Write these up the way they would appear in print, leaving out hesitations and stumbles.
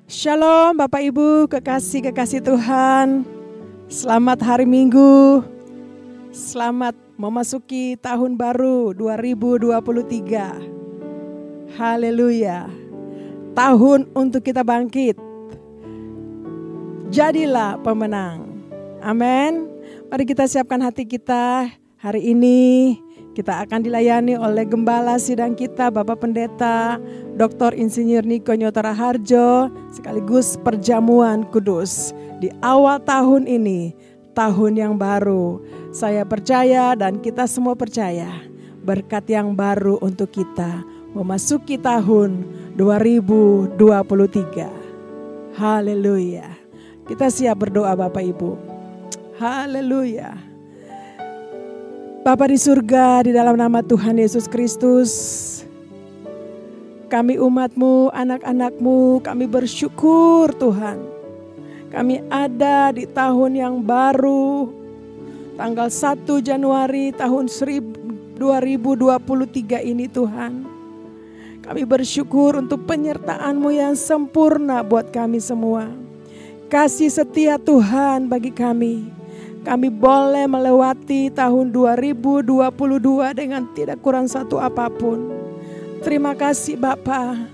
Shalom Bapak Ibu, kekasih-kekasih Tuhan. Selamat hari Minggu. Selamat memasuki tahun baru 2023. Haleluya. Tahun untuk kita bangkit. Jadilah pemenang. Amin. Mari kita siapkan hati kita. Hari ini kita akan dilayani oleh Gembala Sidang kita, Bapak Pendeta Dr. Insinyur Niko Nyoto Raharjo, sekaligus perjamuan kudus. Di awal tahun ini, tahun yang baru, saya percaya dan kita semua percaya, berkat yang baru untuk kita memasuki tahun 2023. Haleluya. Kita siap berdoa Bapak Ibu. Haleluya. Bapa di surga, di dalam nama Tuhan Yesus Kristus, kami umat-Mu, anak-anak-Mu, kami bersyukur Tuhan. Kami ada di tahun yang baru, tanggal 1 Januari tahun 2023 ini Tuhan. Kami bersyukur untuk penyertaan-Mu yang sempurna buat kami semua. Kasih setia Tuhan bagi kami. Kami boleh melewati tahun 2022 dengan tidak kurang satu apapun. Terima kasih Bapa.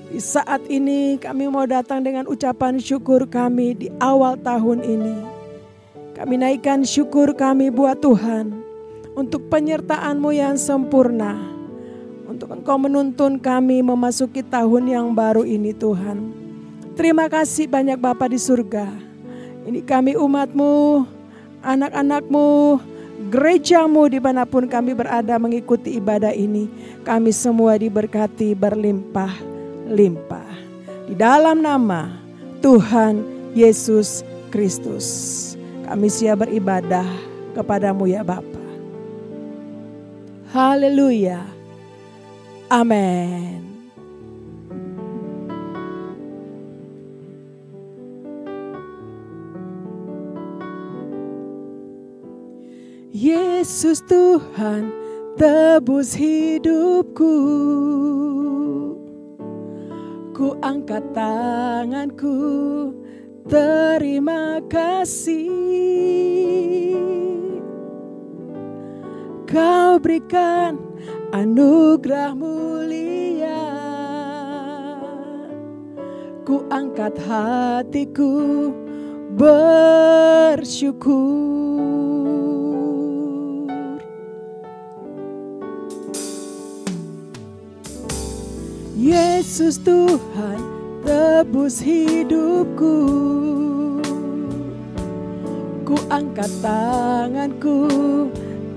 Di saat ini kami mau datang dengan ucapan syukur kami di awal tahun ini. Kami naikkan syukur kami buat Tuhan untuk penyertaan-Mu yang sempurna. Untuk Engkau menuntun kami memasuki tahun yang baru ini Tuhan. Terima kasih banyak Bapa di surga. Ini kami umat-Mu, anak-anak-Mu, gereja-Mu dimanapun kami berada mengikuti ibadah ini. Kami semua diberkati berlimpah-limpah. Di dalam nama Tuhan Yesus Kristus. Kami siap beribadah kepadamu ya Bapa. Haleluya. Amin. Yesus Tuhan tebus hidupku. Ku angkat tanganku, terima kasih. Kau berikan anugerah mulia. Ku angkat hatiku bersyukur. Yesus Tuhan tebus hidupku. Ku angkat tanganku,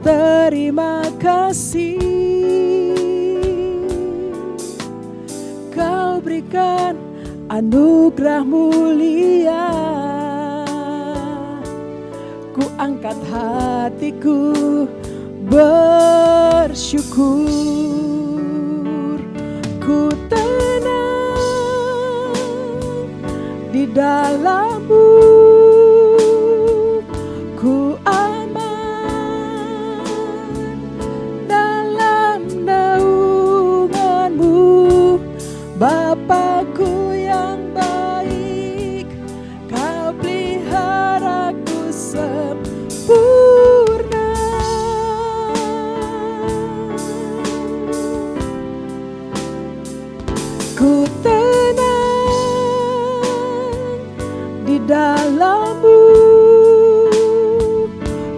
terima kasih. Kau berikan anugerah mulia. Ku angkat hatiku bersyukur. Ku tenang di dalam-Mu, ku aman dalam naungan-Mu, Bapakku yang baik, Kau peliharaku sempurna. Ku tenang di dalam-Mu,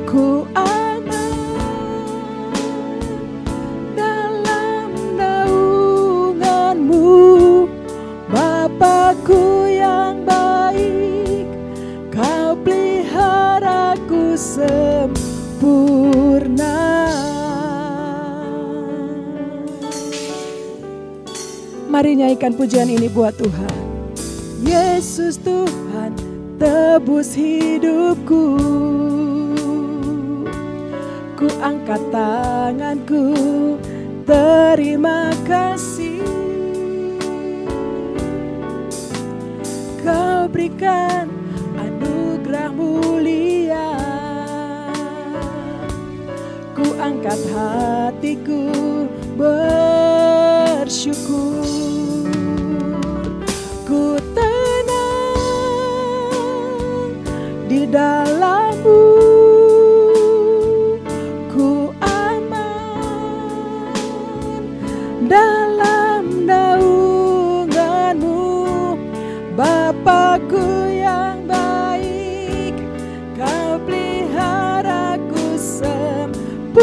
ku aman dalam naungan-Mu, Bapakku yang baik, Kau peliharaku sempurna. Mari nyanyikan pujian ini buat Tuhan. Yesus Tuhan tebus hidupku. Ku angkat tanganku, terima kasih. Kau berikan anugerah mulia. Ku angkat hatiku bersyukur. Ku tenang dalam-Mu ku aman, dalam naungan-Mu Bapakku yang baik, Kau peliharaku sempurna.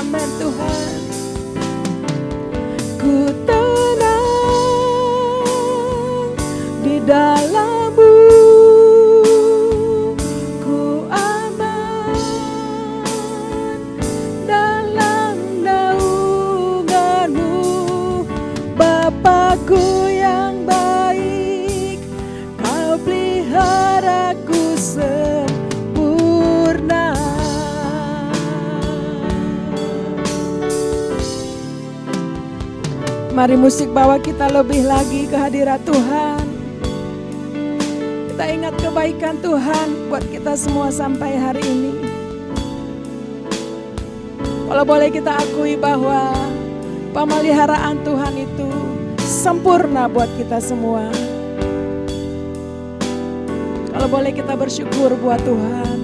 Amin Tuhan. Ku tenang di dalam-Mu, ku aman dalam naungan-Mu Bapakku yang baik, Kau peliharaku sempurna. Mari musik bawa kita lebih lagi ke hadirat Tuhan. Kita ingat kebaikan Tuhan buat kita semua sampai hari ini. Kalau boleh kita akui bahwa pemeliharaan Tuhan itu sempurna buat kita semua. Kalau boleh kita bersyukur buat Tuhan.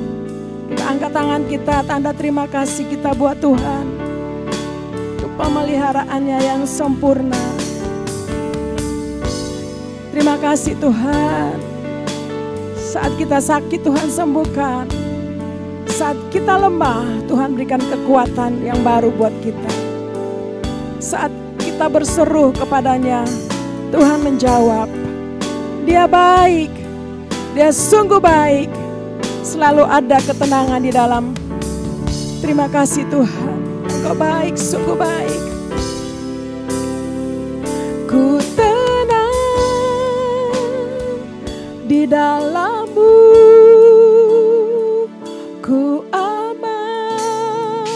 Kita angkat tangan kita, tanda terima kasih kita buat Tuhan. Pemeliharaannya yang sempurna. Terima kasih Tuhan. Saat kita sakit Tuhan sembuhkan. Saat kita lemah Tuhan berikan kekuatan yang baru buat kita. Saat kita berseru kepadanya Tuhan menjawab. Dia baik. Dia sungguh baik. Selalu ada ketenangan di dalam. Terima kasih Tuhan. Engkau baik, sungguh baik. Ku tenang di dalam-Mu, ku aman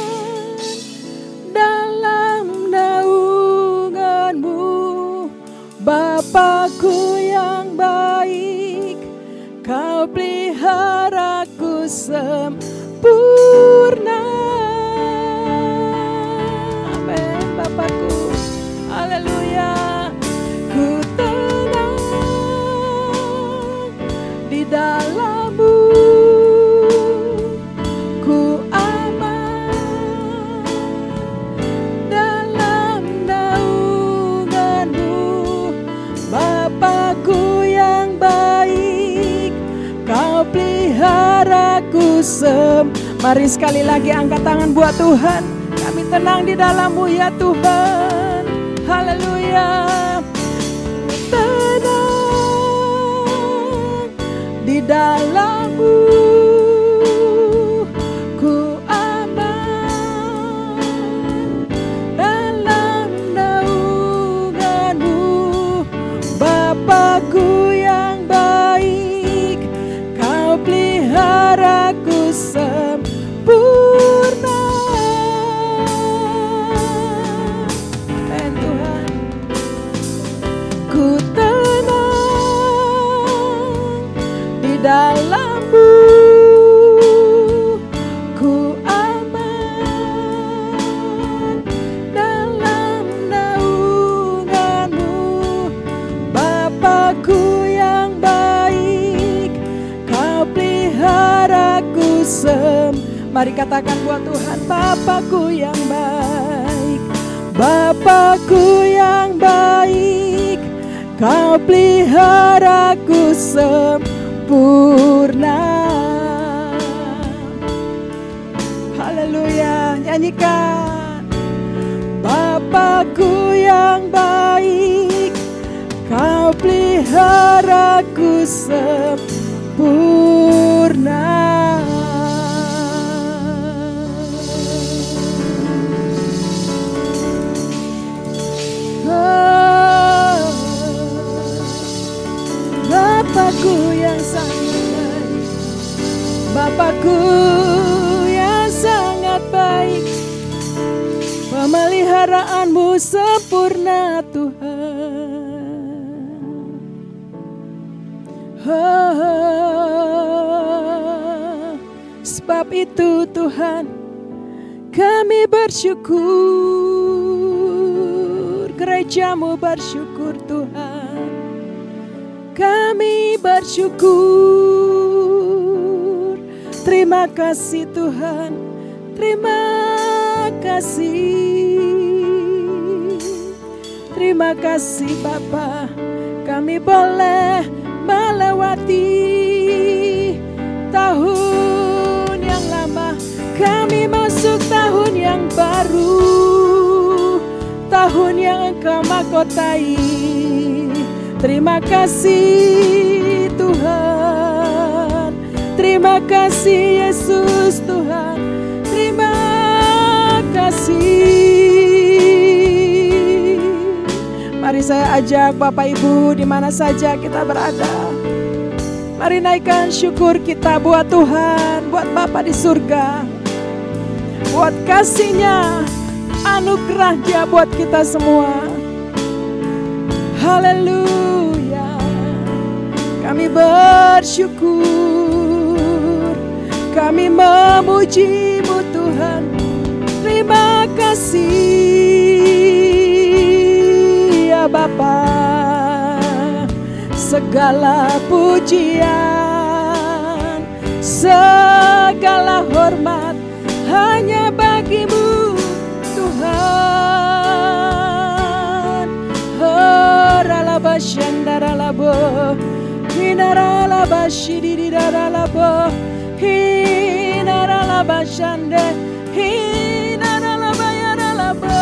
dalam naungan-Mu Bapakku yang baik, Kau peliharaku sempurna. Bapakku, haleluya. Ku tenang di dalam-Mu, ku aman dalam naungan-Mu Bapakku yang baik, Kau peliharaku Mari sekali lagi angkat tangan buat Tuhan. Kami tenang di dalam-Mu ya Tuhan. Haleluya. Tenang di dalam-Mu, ku aman dalam naungan-Mu Bapakku yang baik, Kau peliharaku sempurna. Ku tenang di dalam-Mu, ku aman dalam naungan-Mu Bapakku yang baik, Kau peliharaku Mari katakan buat Tuhan, Bapakku yang baik, Bapakku yang baik, Kau peliharaku sempurna. Haleluya, nyanyikan. Bapakku yang baik, Kau peliharaku sempurna. Bapakku yang sangat baik, Bapakku yang sangat baik, pemeliharaanmu sempurna Tuhan. Sebab itu Tuhan kami bersyukur, gerejamu bersyukur Tuhan. kami bersyukur. Terima kasih Tuhan, terima kasih. Terima kasih Bapa, kami boleh melewati tahun yang lama, kami masuk tahun yang baru, tahun yang Engkau mahkotai. Terima kasih Tuhan, terima kasih Yesus Tuhan, terima kasih. Mari saya ajak Bapak Ibu di mana saja kita berada, mari naikkan syukur kita buat Tuhan, buat Bapa di surga, buat kasih-Nya, anugerah-Nya buat kita semua. Haleluya, kami bersyukur, kami memuji-Mu Tuhan. Terima kasih ya Bapa, segala pujian, segala hormat hanya bagi-Mu Tuhan. Horalaba shandaralabo, hinaralaba shididaralabo, hinaralaba shande, hinaralaba yaralabo.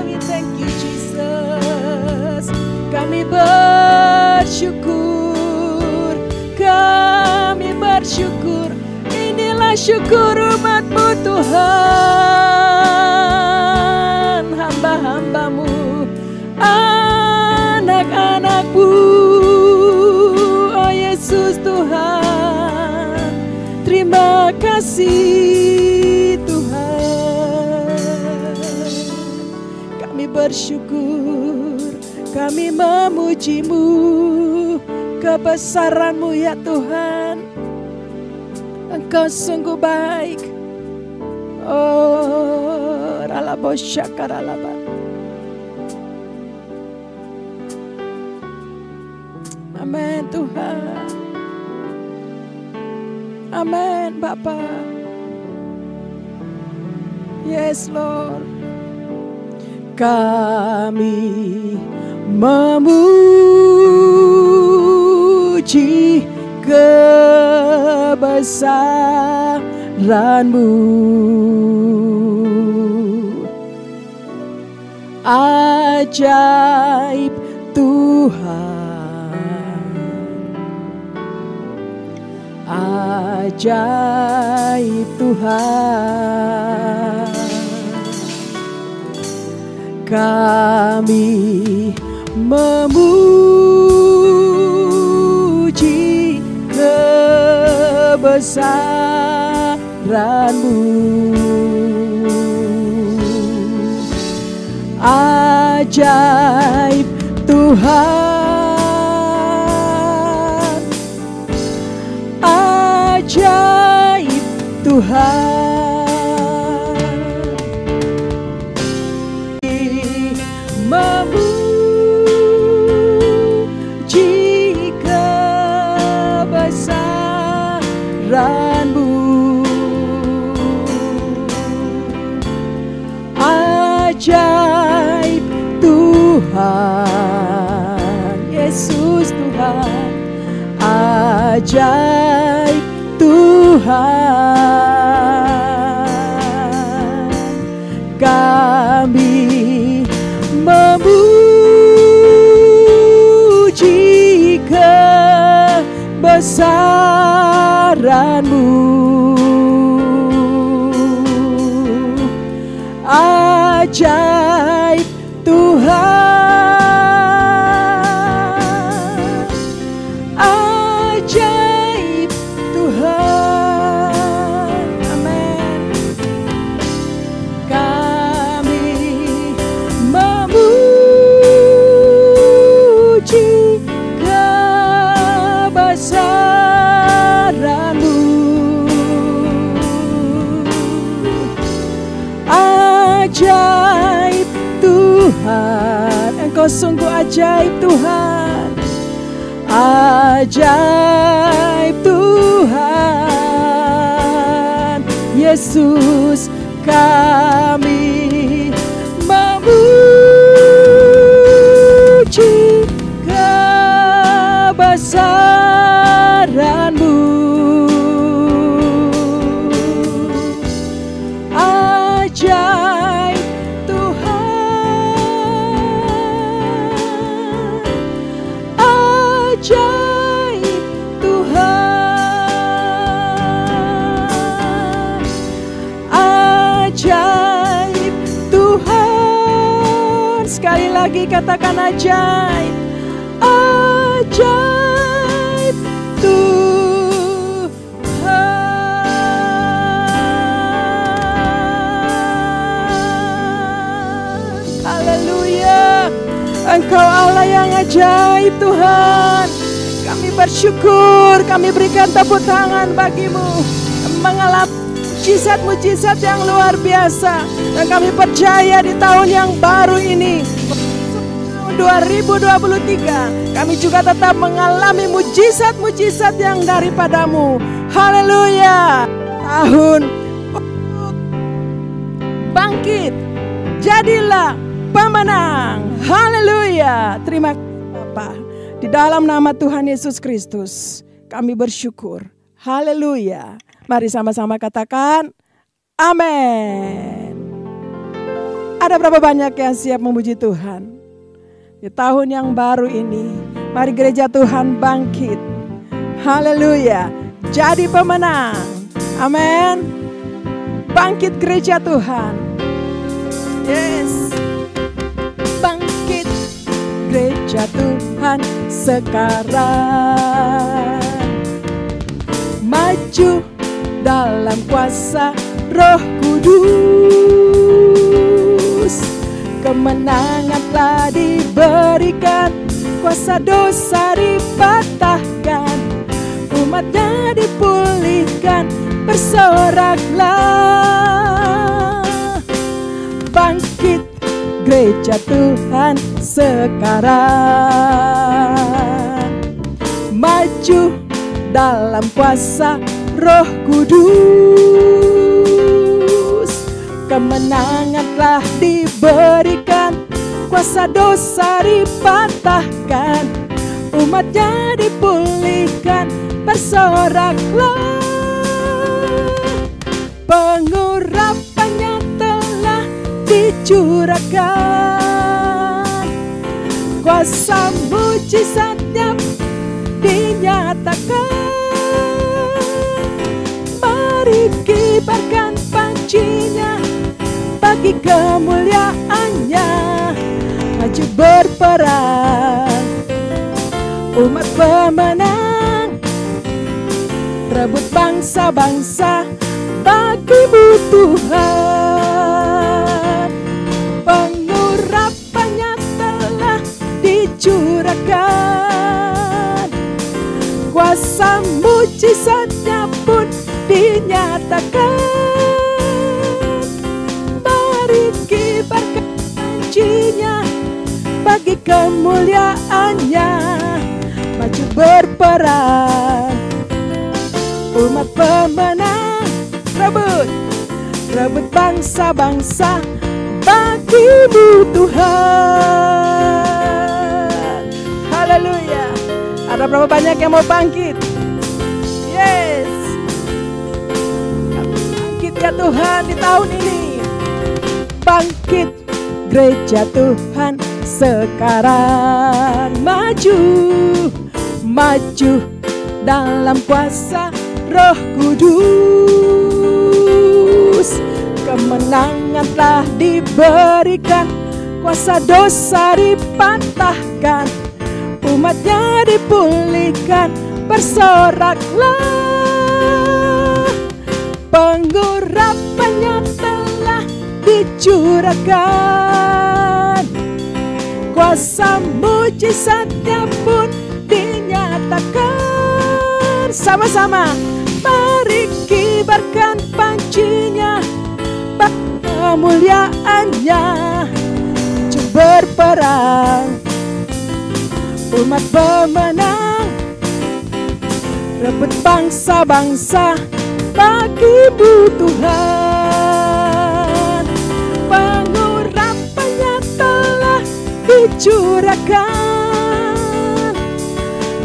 We thank you Jesus. Kami bersyukur, kami bersyukur. Inilah syukur umat-Mu Tuhan, hamba-hamba-Mu, anak-anak-Mu, oh Yesus Tuhan. Terima kasih Tuhan. Kami bersyukur, kami memuji-Mu, kebesaran-Mu ya Tuhan. Engkau sungguh baik. Oh, ralabo syakaralaba. Amin Tuhan. Amin Bapa. Yes Lord. Kami memuji kebesaran-Mu, ajaib Tuhan, ajaib Tuhan. Kami memuji kebesaran-Mu, ajaib Tuhan, ajaib Tuhan. Memuji kebesaran-Mu, ajaib Tuhan, Yesus Tuhan, ajaib Tuhan. Kami memuji kebesaran-Mu, ajaib Tuhan, ajaib Tuhan. Amin. Kami memuji kebesaran-Mu, Engkau sungguh ajaib Tuhan. Ajaib Tuhan Yesus, kami memuji kebesaran-Mu. Ajaib Tuhan, ajaib Tuhan, ajaib Tuhan. Sekali lagi katakan ajaib, ajaib Tuhan. Haleluya, Engkau Allah yang ajaib Tuhan. Kami bersyukur, kami berikan tepuk tangan bagi-Mu, mengalami mujizat-mujizat yang luar biasa. Dan kami percaya di tahun yang baru ini, 2023, kami juga tetap mengalami mujizat-mujizat yang daripada-Mu. Haleluya. Tahun bangkit, jadilah pemenang. Haleluya. Terima kasih Bapa. Di dalam nama Tuhan Yesus Kristus kami bersyukur. Haleluya. Mari sama-sama katakan amin. Ada berapa banyak yang siap memuji Tuhan di tahun yang baru ini? Mari gereja Tuhan bangkit. Haleluya. Jadi pemenang. Amin. Bangkit gereja Tuhan. Yes. Bangkit gereja Tuhan sekarang. Maju dalam kuasa Roh Kudus. Kemenangan telah diberikan, kuasa dosa dipatahkan, umatnya dipulihkan, bersoraklah. Bangkit gereja Tuhan sekarang. Maju dalam kuasa Roh Kudus. Kemenangan telah diberikan, kuasa dosa dipatahkan, umatnya dipulihkan, bersoraklah. Pengurapannya telah dicurahkan, kuasa mujizatnya dinyatakan. Mari kibarkan pancinya bagi kemuliaannya. Maju berperang, umat pemenang, rebut bangsa-bangsa bagi-Mu Tuhan. Pengurapannya telah dicurahkan, kuasa mujizatnya pun dinyatakan. Mari kibarkan pancinya bagi kemuliaannya. Maju berperang, umat pemenang, rebut bangsa-bangsa bagi-Mu Tuhan. Haleluya. Ada berapa banyak yang mau bangkit? Yes. Bangkit ya Tuhan di tahun ini. Bangkit gereja Tuhan sekarang. Maju, maju dalam kuasa Roh Kudus. Kemenangan telah diberikan, kuasa dosa dipatahkan, umatnya dipulihkan, bersoraklah. Pengurapannya telah dicurahkan, kuasa mujizatnya pun dinyatakan. Sama-sama, mari kibarkan pancinya, kemuliaannya. Maju berperang, umat pemenang, rebut bangsa-bangsa bagi-Mu Tuhan. Pengurapannya telah dicurahkan,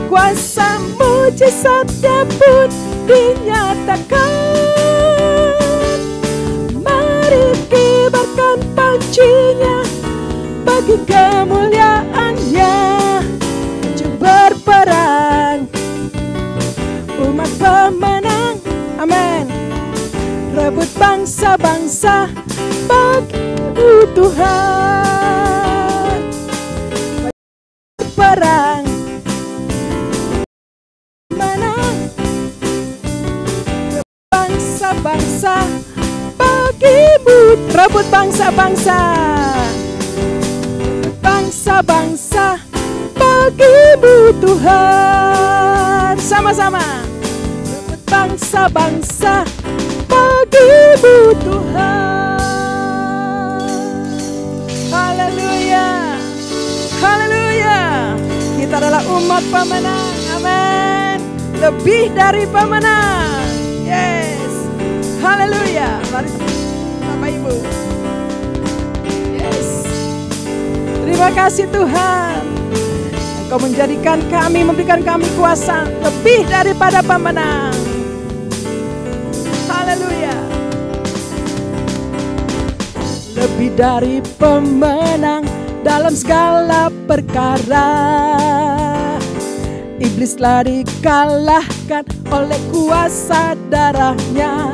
kuasa mujizatnya pun dinyatakan. Mari kibarkan pancinya bagi kemuliaannya, maju berperang, umat pemenang, amin. Rebut bangsa-bangsa bagi-Mu Tuhan, berperang, menang, bangsa-bangsa bagi-Mu, rebut bangsa-bangsa, bangsa-bangsa bagi-Mu Tuhan, sama-sama. Rebut bangsa-bangsa bagi-Mu Tuhan. Haleluya, haleluya. Kita adalah umat pemenang, amin. Lebih dari pemenang, yes. Haleluya. Mari Bapak Ibu. Yes. Terima kasih Tuhan. Engkau menjadikan kami, memberikan kami kuasa lebih daripada pemenang. Haleluya. Lebih dari pemenang dalam segala perkara. Iblis telah dikalahkan oleh kuasa darahnya.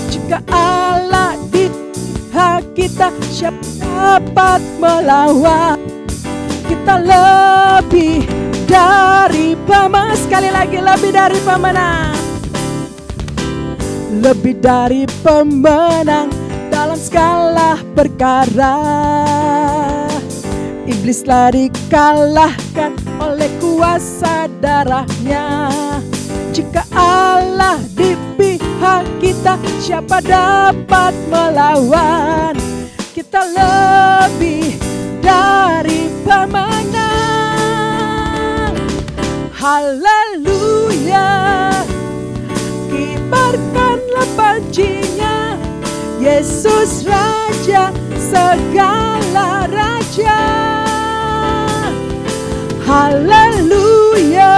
Jika Allah di pihak kita, siapa dapat melawan? Kita lebih dari pemenang. Sekali lagi, lebih dari pemenang. Lebih dari pemenang dalam segala perkara. Iblis telah dikalahkan oleh kuasa darahnya. Jika Allah di pihak kita, siapa dapat melawan? Kita lebih dari pemenang. Haleluya. Kibarkanlah pancinya, Yesus Raja segala raja. Haleluya.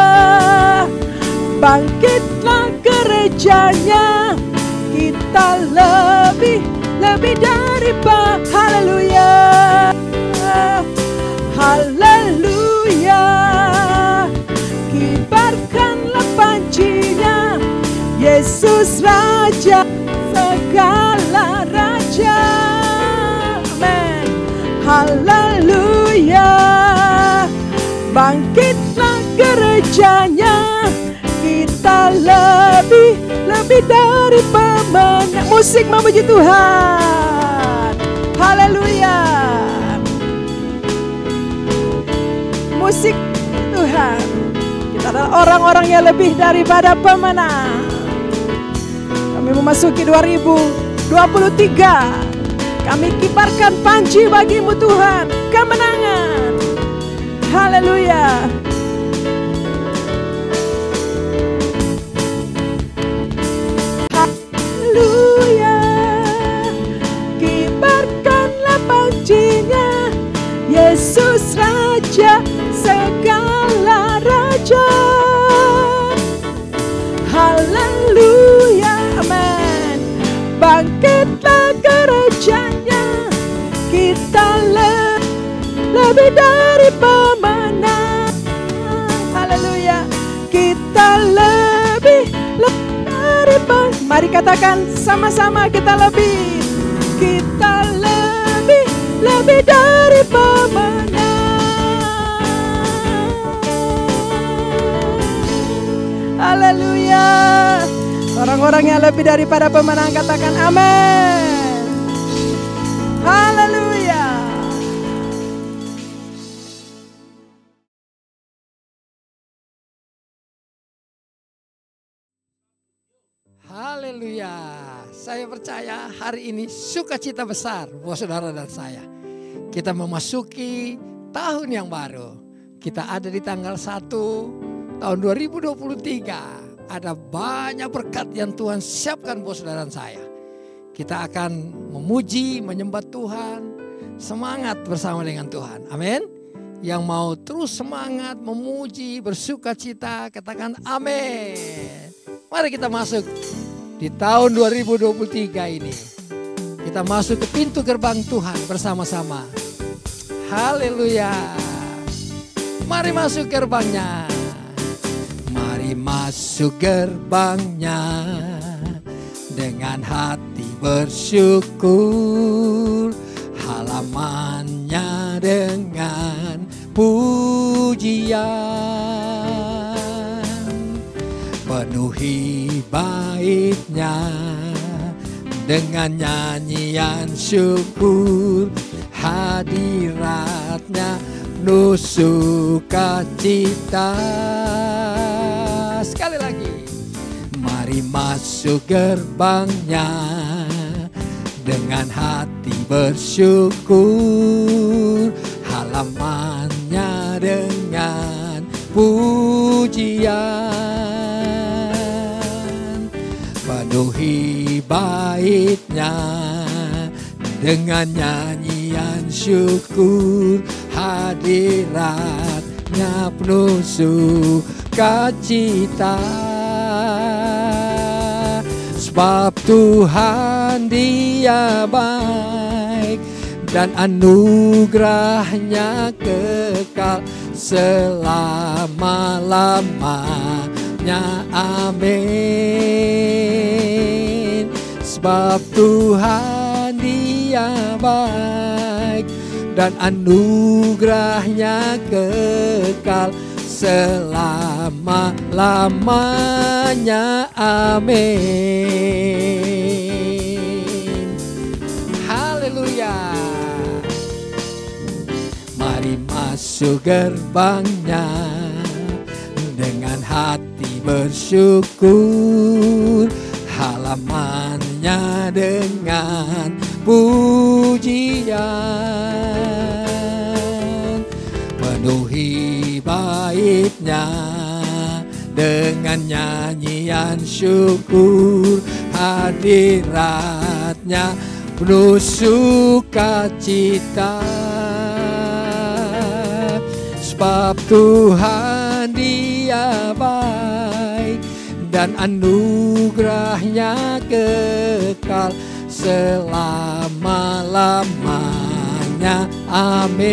Bangkitlah gerejanya, kita lebih dari haleluya. Haleluya. Kibarkanlah pancinya, Yesus Raja segala raja. Amen. Haleluya. Bangkitlah gerejanya, kita lebih dari pemenang. Musik memuji Tuhan. Haleluya. Musik Tuhan. Kita adalah orang-orang yang lebih daripada pemenang. Kami memasuki 2023. Kami kibarkan panci bagi-Mu Tuhan, kemenangan. Haleluya. Haleluya. Kibarkanlah pancinya, Yesus Raja segala raja. Haleluya. Amin. Bangkitlah gerejanya, kita lebih dari pemenang. Haleluya. Kita lebih dari pemenang. Mari katakan sama-sama, kita lebih dari pemenang. Haleluya. Orang-orang yang lebih daripada pemenang katakan amin. Haleluya. Haleluya. Saya percaya hari ini sukacita besar buat saudara dan saya. Kita memasuki tahun yang baru. Kita ada di tanggal 1 tahun 2023. Ada banyak berkat yang Tuhan siapkan buat saudara dan saya. Kita akan memuji, menyembah Tuhan. Semangat bersama dengan Tuhan. Amin. Yang mau terus semangat, memuji, bersuka cita, katakan amin. Mari kita masuk di tahun 2023 ini. Kita masuk ke pintu gerbang Tuhan bersama-sama. Haleluya. Mari masuk gerbangnya. Mari masuk gerbangnya dengan hati bersyukur, halamannya dengan pujian, penuhi baitnya dengan nyanyian syukur, hadiratnya penuh sukacita. Sekali lagi, mari masuk gerbangnya dengan hati bersyukur, halamannya dengan pujian, penuhi baitnya dengan nyanyian syukur, hadiratnya penuh sukacita. Sebab Tuhan Dia baik dan anugerahnya kekal selama-lamanya. Amin. Sebab Tuhan Dia baik dan anugerahnya kekal selama-lamanya. Amin. Haleluya. Mari masuk gerbangnya dengan hati bersyukur, halamannya dengan pujian, penuhi baitnya dengan nyanyian syukur, hadiratnya penuh sukacita. Sebab Tuhan Dia baik dan anugerahnya kekal selama-lamanya. Amin.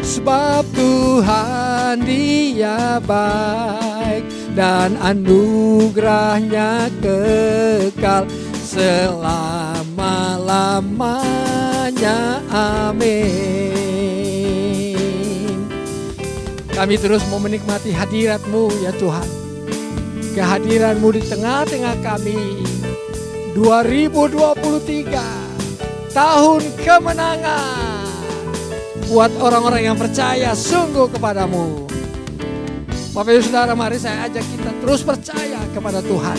Sebab Tuhan Dia baik dan anugerahnya kekal selama-lamanya. Amin. Kami terus mau menikmati hadirat-Mu ya Tuhan. Kehadiran-Mu di tengah-tengah kami. 2023 tahun kemenangan buat orang-orang yang percaya sungguh kepada-Mu. Bapak Ibu Saudara, mari saya ajak kita terus percaya kepada Tuhan.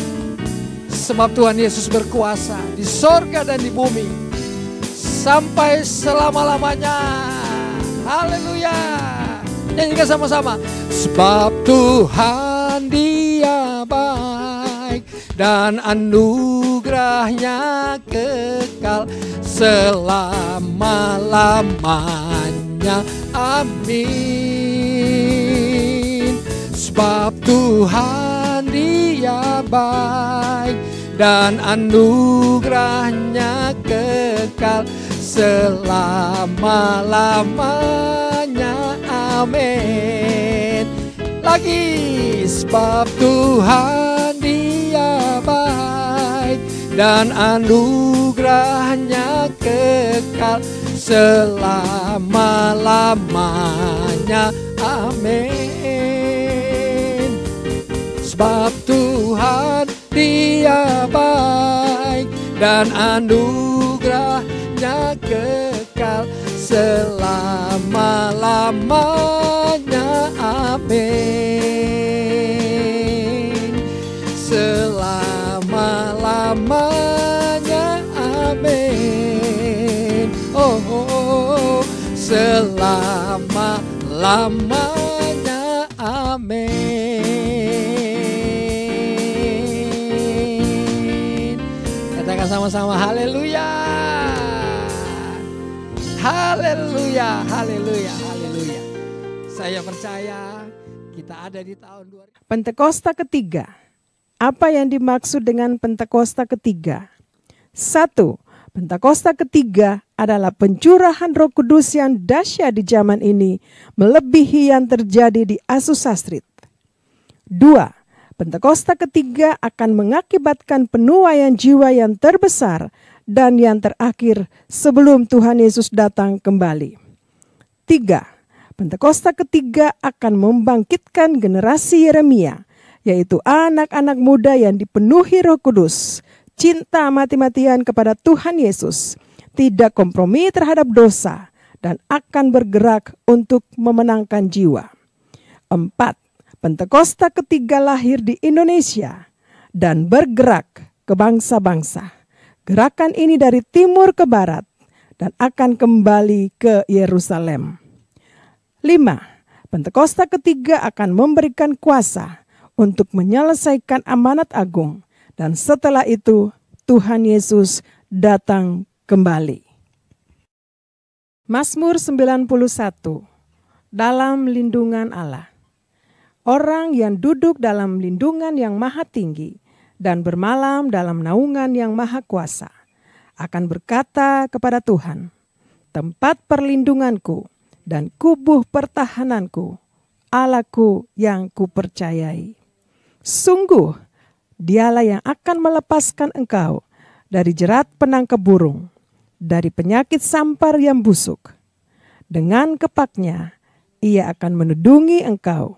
Sebab Tuhan Yesus berkuasa di sorga dan di bumi sampai selama-lamanya. Haleluya. Nyanyikan sama-sama. Sebab Tuhan Dia baik dan anugerahnya kekal selama-lamanya. Amin. Sebab Tuhan Dia baik dan anugerahnya kekal selama-lamanya. Amin. Lagi. Sebab Tuhan Dia baik dan anugerahnya kekal selama-lamanya. Amin. Sebab Tuhan Dia baik dan anugerahnya kekal selama-lamanya. Amin. Selama-lamanya. Amin. Oh, oh, oh. Selama selamanya. Amin. Katakan sama-sama haleluya. Haleluya, haleluya, haleluya. Saya percaya kita ada di tahun 2000. Pentakosta ketiga. Apa yang dimaksud dengan Pentakosta ketiga? 1. Pentakosta ketiga adalah pencurahan Roh Kudus yang dahsyat di zaman ini, melebihi yang terjadi di Azusa Street. 2. Pentakosta ketiga akan mengakibatkan penuaian jiwa yang terbesar dan yang terakhir sebelum Tuhan Yesus datang kembali. 3. Pentakosta ketiga akan membangkitkan generasi Yeremia, yaitu anak-anak muda yang dipenuhi Roh Kudus, cinta mati-matian kepada Tuhan Yesus, tidak kompromi terhadap dosa, dan akan bergerak untuk memenangkan jiwa. 4. Pentakosta ketiga lahir di Indonesia dan bergerak ke bangsa-bangsa. Gerakan ini dari timur ke barat dan akan kembali ke Yerusalem. 5. Pentakosta ketiga akan memberikan kuasa untuk menyelesaikan amanat agung, dan setelah itu Tuhan Yesus datang kembali. Mazmur 91. Dalam lindungan Allah. Orang yang duduk dalam lindungan yang maha tinggi dan bermalam dalam naungan yang maha kuasa akan berkata kepada Tuhan, tempat perlindunganku dan kubuh pertahananku, Allahku yang kupercayai. Sungguh, Dialah yang akan melepaskan engkau dari jerat penangkap burung, dari penyakit sampar yang busuk. Dengan kepaknya, Ia akan menudungi engkau.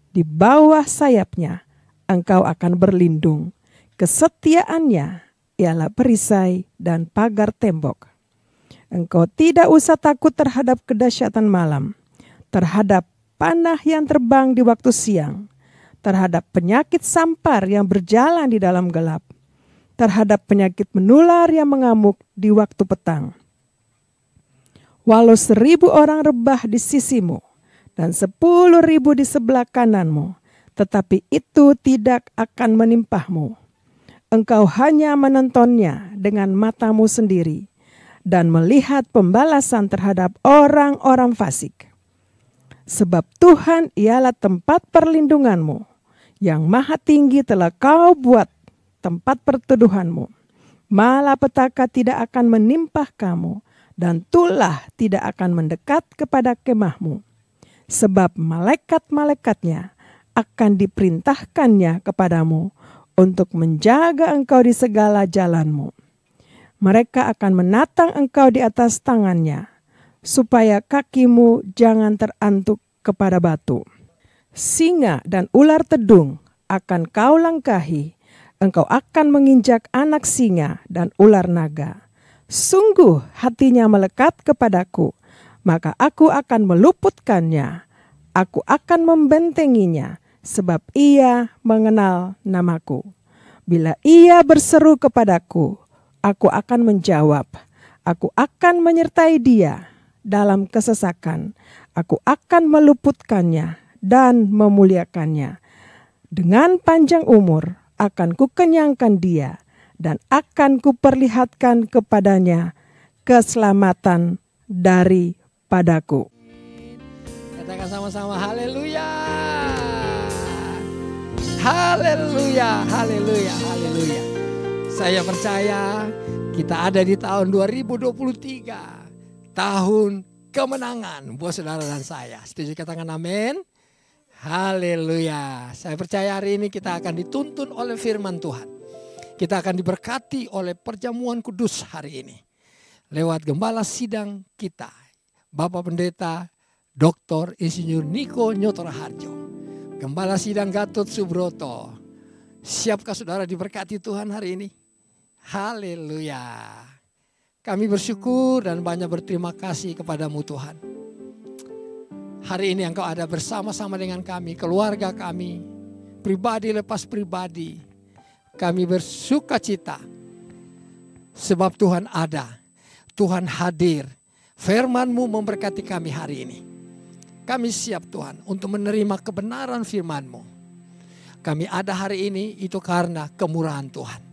Di bawah sayapnya, engkau akan berlindung. Kesetiaannya ialah perisai dan pagar tembok. Engkau tidak usah takut terhadap kedahsyatan malam, terhadap panah yang terbang di waktu siang, terhadap penyakit sampar yang berjalan di dalam gelap, terhadap penyakit menular yang mengamuk di waktu petang. Walau 1.000 orang rebah di sisimu dan 10.000 di sebelah kananmu, tetapi itu tidak akan menimpahmu. Engkau hanya menontonnya dengan matamu sendiri dan melihat pembalasan terhadap orang-orang fasik. Sebab Tuhan ialah tempat perlindunganmu, yang maha tinggi telah kau buat tempat perteduhanmu. Malapetaka tidak akan menimpah kamu, dan tulah tidak akan mendekat kepada kemahmu. Sebab malaikat-malaikatnya akan diperintahkannya kepadamu untuk menjaga engkau di segala jalanmu. Mereka akan menatang engkau di atas tangannya, supaya kakimu jangan terantuk kepada batu. Singa dan ular tedung akan kau langkahi, engkau akan menginjak anak singa dan ular naga. Sungguh hatinya melekat kepadaku, maka aku akan meluputkannya. Aku akan membentenginya, sebab ia mengenal namaku. Bila ia berseru kepadaku, aku akan menjawab. Aku akan menyertai dia dalam kesesakan. Aku akan meluputkannya dan memuliakannya. Dengan panjang umur akan kukenyangkan dia, dan akan kuperlihatkan kepadanya keselamatan daripadaku. Katakan sama-sama haleluya. Haleluya, haleluya, haleluya. Saya percaya kita ada di tahun 2023. Tahun kemenangan buat saudara dan saya. Setuju katakan amin? Haleluya. Saya percaya hari ini kita akan dituntun oleh firman Tuhan. Kita akan diberkati oleh perjamuan kudus hari ini. Lewat gembala sidang kita, Bapak Pendeta Dr. Insinyur Niko Nyoto Raharjo, Gembala Sidang Gatot Subroto. Siapkah saudara diberkati Tuhan hari ini? Haleluya. Kami bersyukur dan banyak berterima kasih kepadamu Tuhan. Hari ini Engkau ada bersama-sama dengan kami, keluarga kami, pribadi lepas pribadi. Kami bersuka cita sebab Tuhan ada, Tuhan hadir. Firman-Mu memberkati kami hari ini. Kami siap Tuhan untuk menerima kebenaran firman-Mu. Kami ada hari ini itu karena kemurahan Tuhan.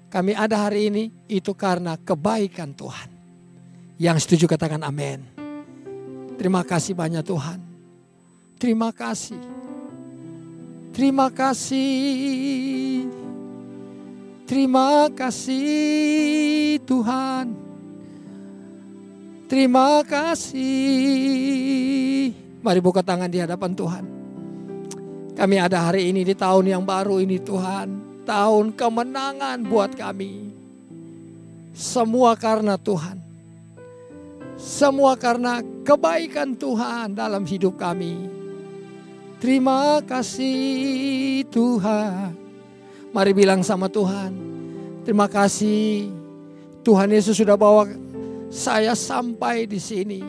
Kami ada hari ini itu karena kebaikan Tuhan. Yang setuju katakan amin. Terima kasih banyak Tuhan. Terima kasih. Terima kasih. Terima kasih Tuhan. Terima kasih. Mari buka tangan di hadapan Tuhan. Kami ada hari ini di tahun yang baru ini Tuhan. Tahun kemenangan buat kami. Semua karena Tuhan. Semua karena kebaikan Tuhan dalam hidup kami. Terima kasih Tuhan. Mari bilang sama Tuhan. Terima kasih Tuhan Yesus sudah bawa saya sampai di sini.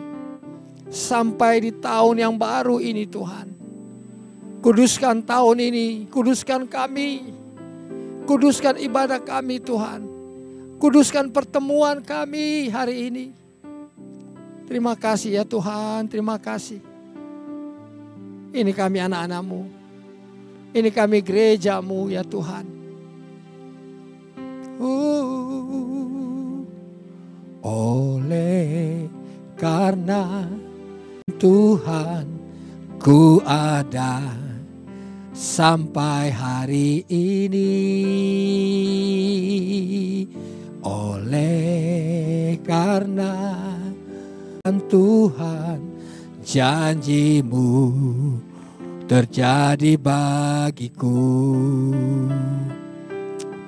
Sampai di tahun yang baru ini Tuhan. Kuduskan tahun ini. Kuduskan kami. Kuduskan ibadah kami Tuhan. Kuduskan pertemuan kami hari ini. Terima kasih ya Tuhan, terima kasih. Ini kami anak-anak-Mu. Ini kami gereja-Mu ya Tuhan. Oleh karena Tuhan ku ada sampai hari ini. Oleh karena Tuhan, janji-Mu terjadi bagiku.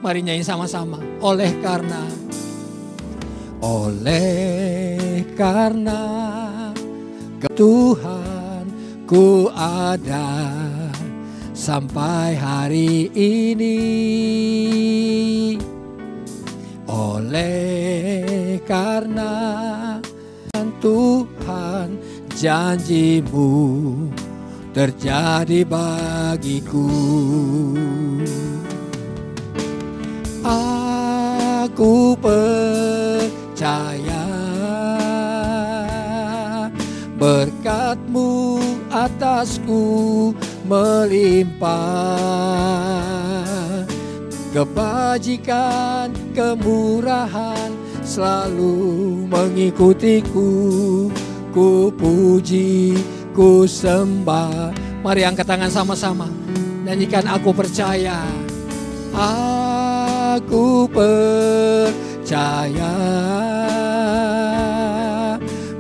Mari nyanyi sama-sama. Oleh karena Tuhan ku ada sampai hari ini. Oleh karena Tuhan, janji-Mu terjadi bagiku. Aku percaya berkat-Mu atasku melimpah. Kebajikan, kemurahan selalu mengikutiku. Ku puji, ku sembah. Mari angkat tangan sama-sama. Nyanyikan aku percaya. Aku percaya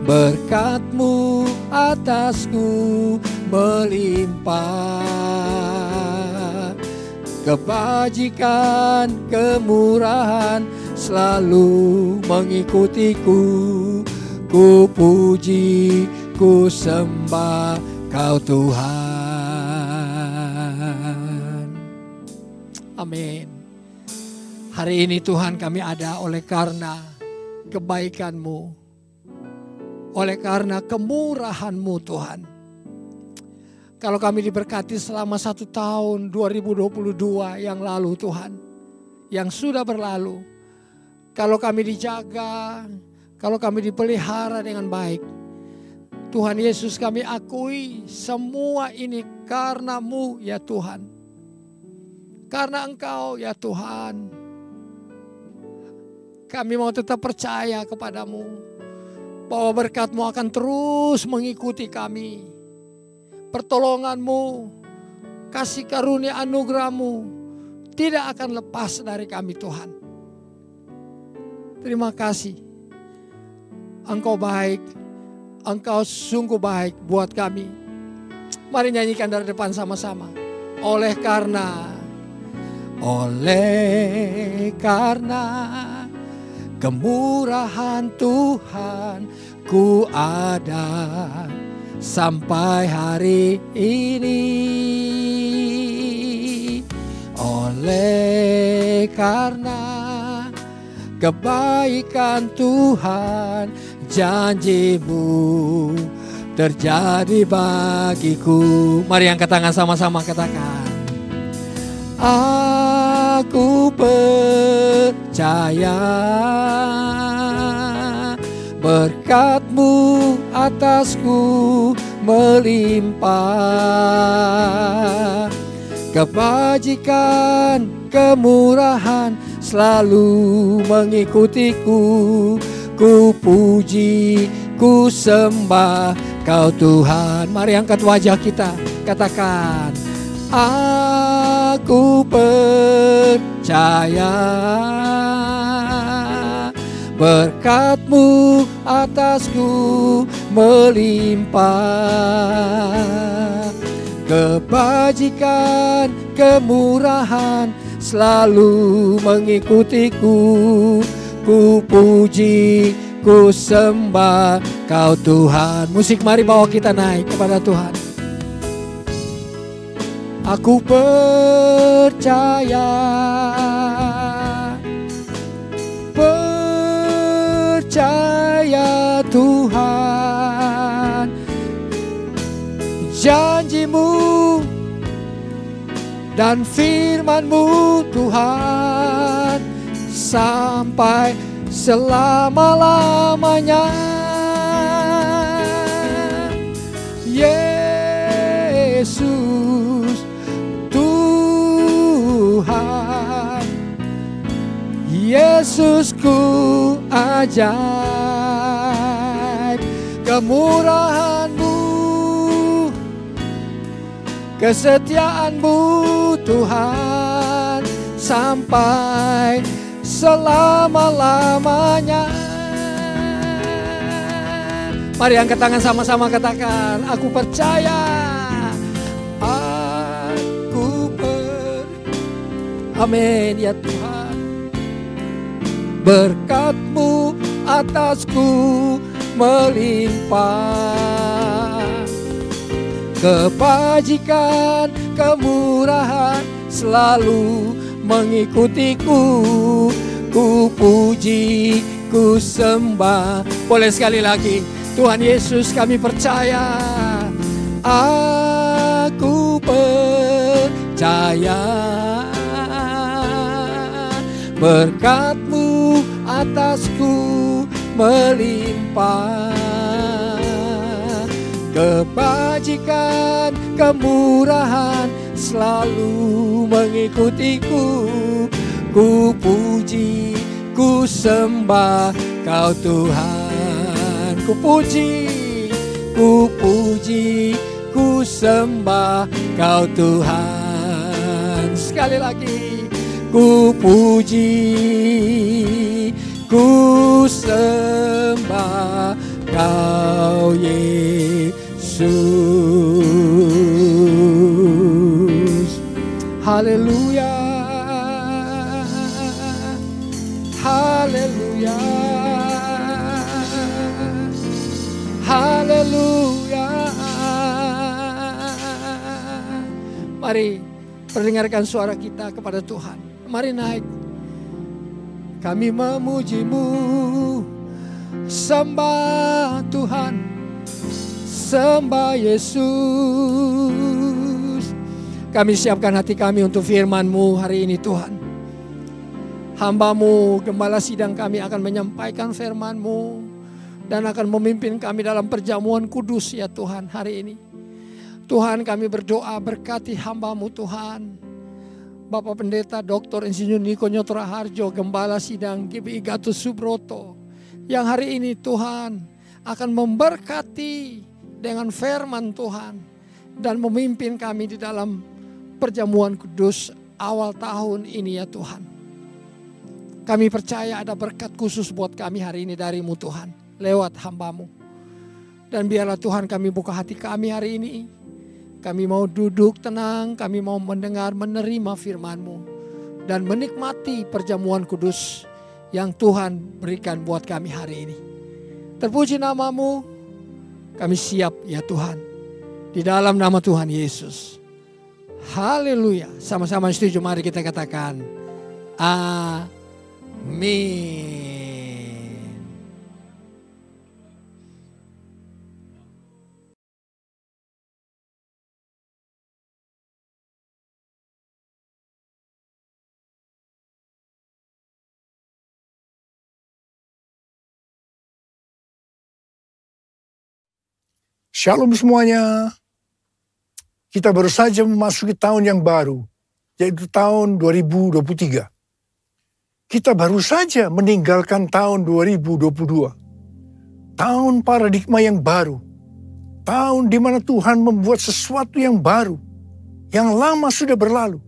berkat-Mu atasku melimpah. Kebajikan, kemurahan selalu mengikutiku. Ku puji, ku sembah Kau Tuhan. Amin. Hari ini Tuhan kami ada oleh karena kebaikan-Mu. Oleh karena kemurahan-Mu Tuhan. Kalau kami diberkati selama 1 tahun 2022 yang lalu Tuhan. Yang sudah berlalu. Kalau kami dijaga, kalau kami dipelihara dengan baik. Tuhan Yesus kami akui semua ini karena-Mu ya Tuhan. Karena Engkau ya Tuhan. Kami mau tetap percaya kepadamu. Bahwa berkat-Mu akan terus mengikuti kami. Pertolongan-Mu, kasih karunia anugerah-Mu tidak akan lepas dari kami Tuhan. Terima kasih. Engkau baik. Engkau sungguh baik buat kami. Mari nyanyikan dari depan sama-sama. Oleh karena kemurahan Tuhan ku ada sampai hari ini. Oleh karena kebaikan Tuhan, janji-Mu terjadi bagiku. Mari angkat tangan sama-sama katakan. Aku percaya berkat-Mu atasku melimpah. Kebajikan, kemurahan selalu mengikutiku. Ku puji, ku sembah Kau Tuhan. Mari angkat wajah kita, katakan, aku percaya berkat-Mu atasku melimpah. Kebajikan, kemurahan selalu mengikutiku. Ku puji, ku sembah Kau Tuhan. Musik, mari bawa kita naik kepada Tuhan. Aku percaya, percaya Tuhan, janji-Mu dan firman-Mu Tuhan sampai selama-lamanya. Yesus Tuhan, Yesusku ajaib. Kemurahan-Mu, kesetiaan-Mu Tuhan sampai selama-lamanya. Mari angkat tangan sama-sama, katakan, aku percaya. Amin ya Tuhan. Berkat-Mu atasku melimpah. Kebajikan, kemurahan selalu mengikutiku. Ku puji, ku sembah. Boleh sekali lagi. Tuhan Yesus, kami percaya. Aku percaya berkat-Mu atasku melimpah. Kebajikan, kemurahan selalu mengikutiku. Ku puji, ku sembah Kau Tuhan. Ku puji, ku sembah Kau Tuhan. Sekali lagi, ku puji, ku sembah Kau Yesus. Haleluya, haleluya, haleluya. Mari perdengarkan suara kita kepada Tuhan. Mari naik. Kami memuji-Mu, sembah Tuhan, sembah Yesus. Kami siapkan hati kami untuk firman-Mu hari ini Tuhan. Hamba-Mu, Gembala Sidang kami akan menyampaikan firman-Mu dan akan memimpin kami dalam perjamuan kudus ya Tuhan hari ini. Tuhan, kami berdoa berkati hamba-Mu Tuhan. Bapak Pendeta Dr. Insinyur Niko Nyoto Raharjo, Gembala Sidang GBI Gatus Subroto, yang hari ini Tuhan akan memberkati dengan firman Tuhan dan memimpin kami di dalam perjamuan kudus awal tahun ini ya Tuhan. Kami percaya ada berkat khusus buat kami hari ini dari-Mu Tuhan, lewat hamba-Mu. Dan biarlah Tuhan kami buka hati kami hari ini. Kami mau duduk tenang, kami mau mendengar, menerima firman-Mu. Dan menikmati perjamuan kudus yang Tuhan berikan buat kami hari ini. Terpuji nama-Mu, kami siap ya Tuhan. Di dalam nama Tuhan Yesus. Haleluya. Sama-sama setuju, mari kita katakan amin. Shalom semuanya. Kita baru saja memasuki tahun yang baru, yaitu tahun 2023. Kita baru saja meninggalkan tahun 2022. Tahun paradigma yang baru. Tahun di mana Tuhan membuat sesuatu yang baru. Yang lama sudah berlalu.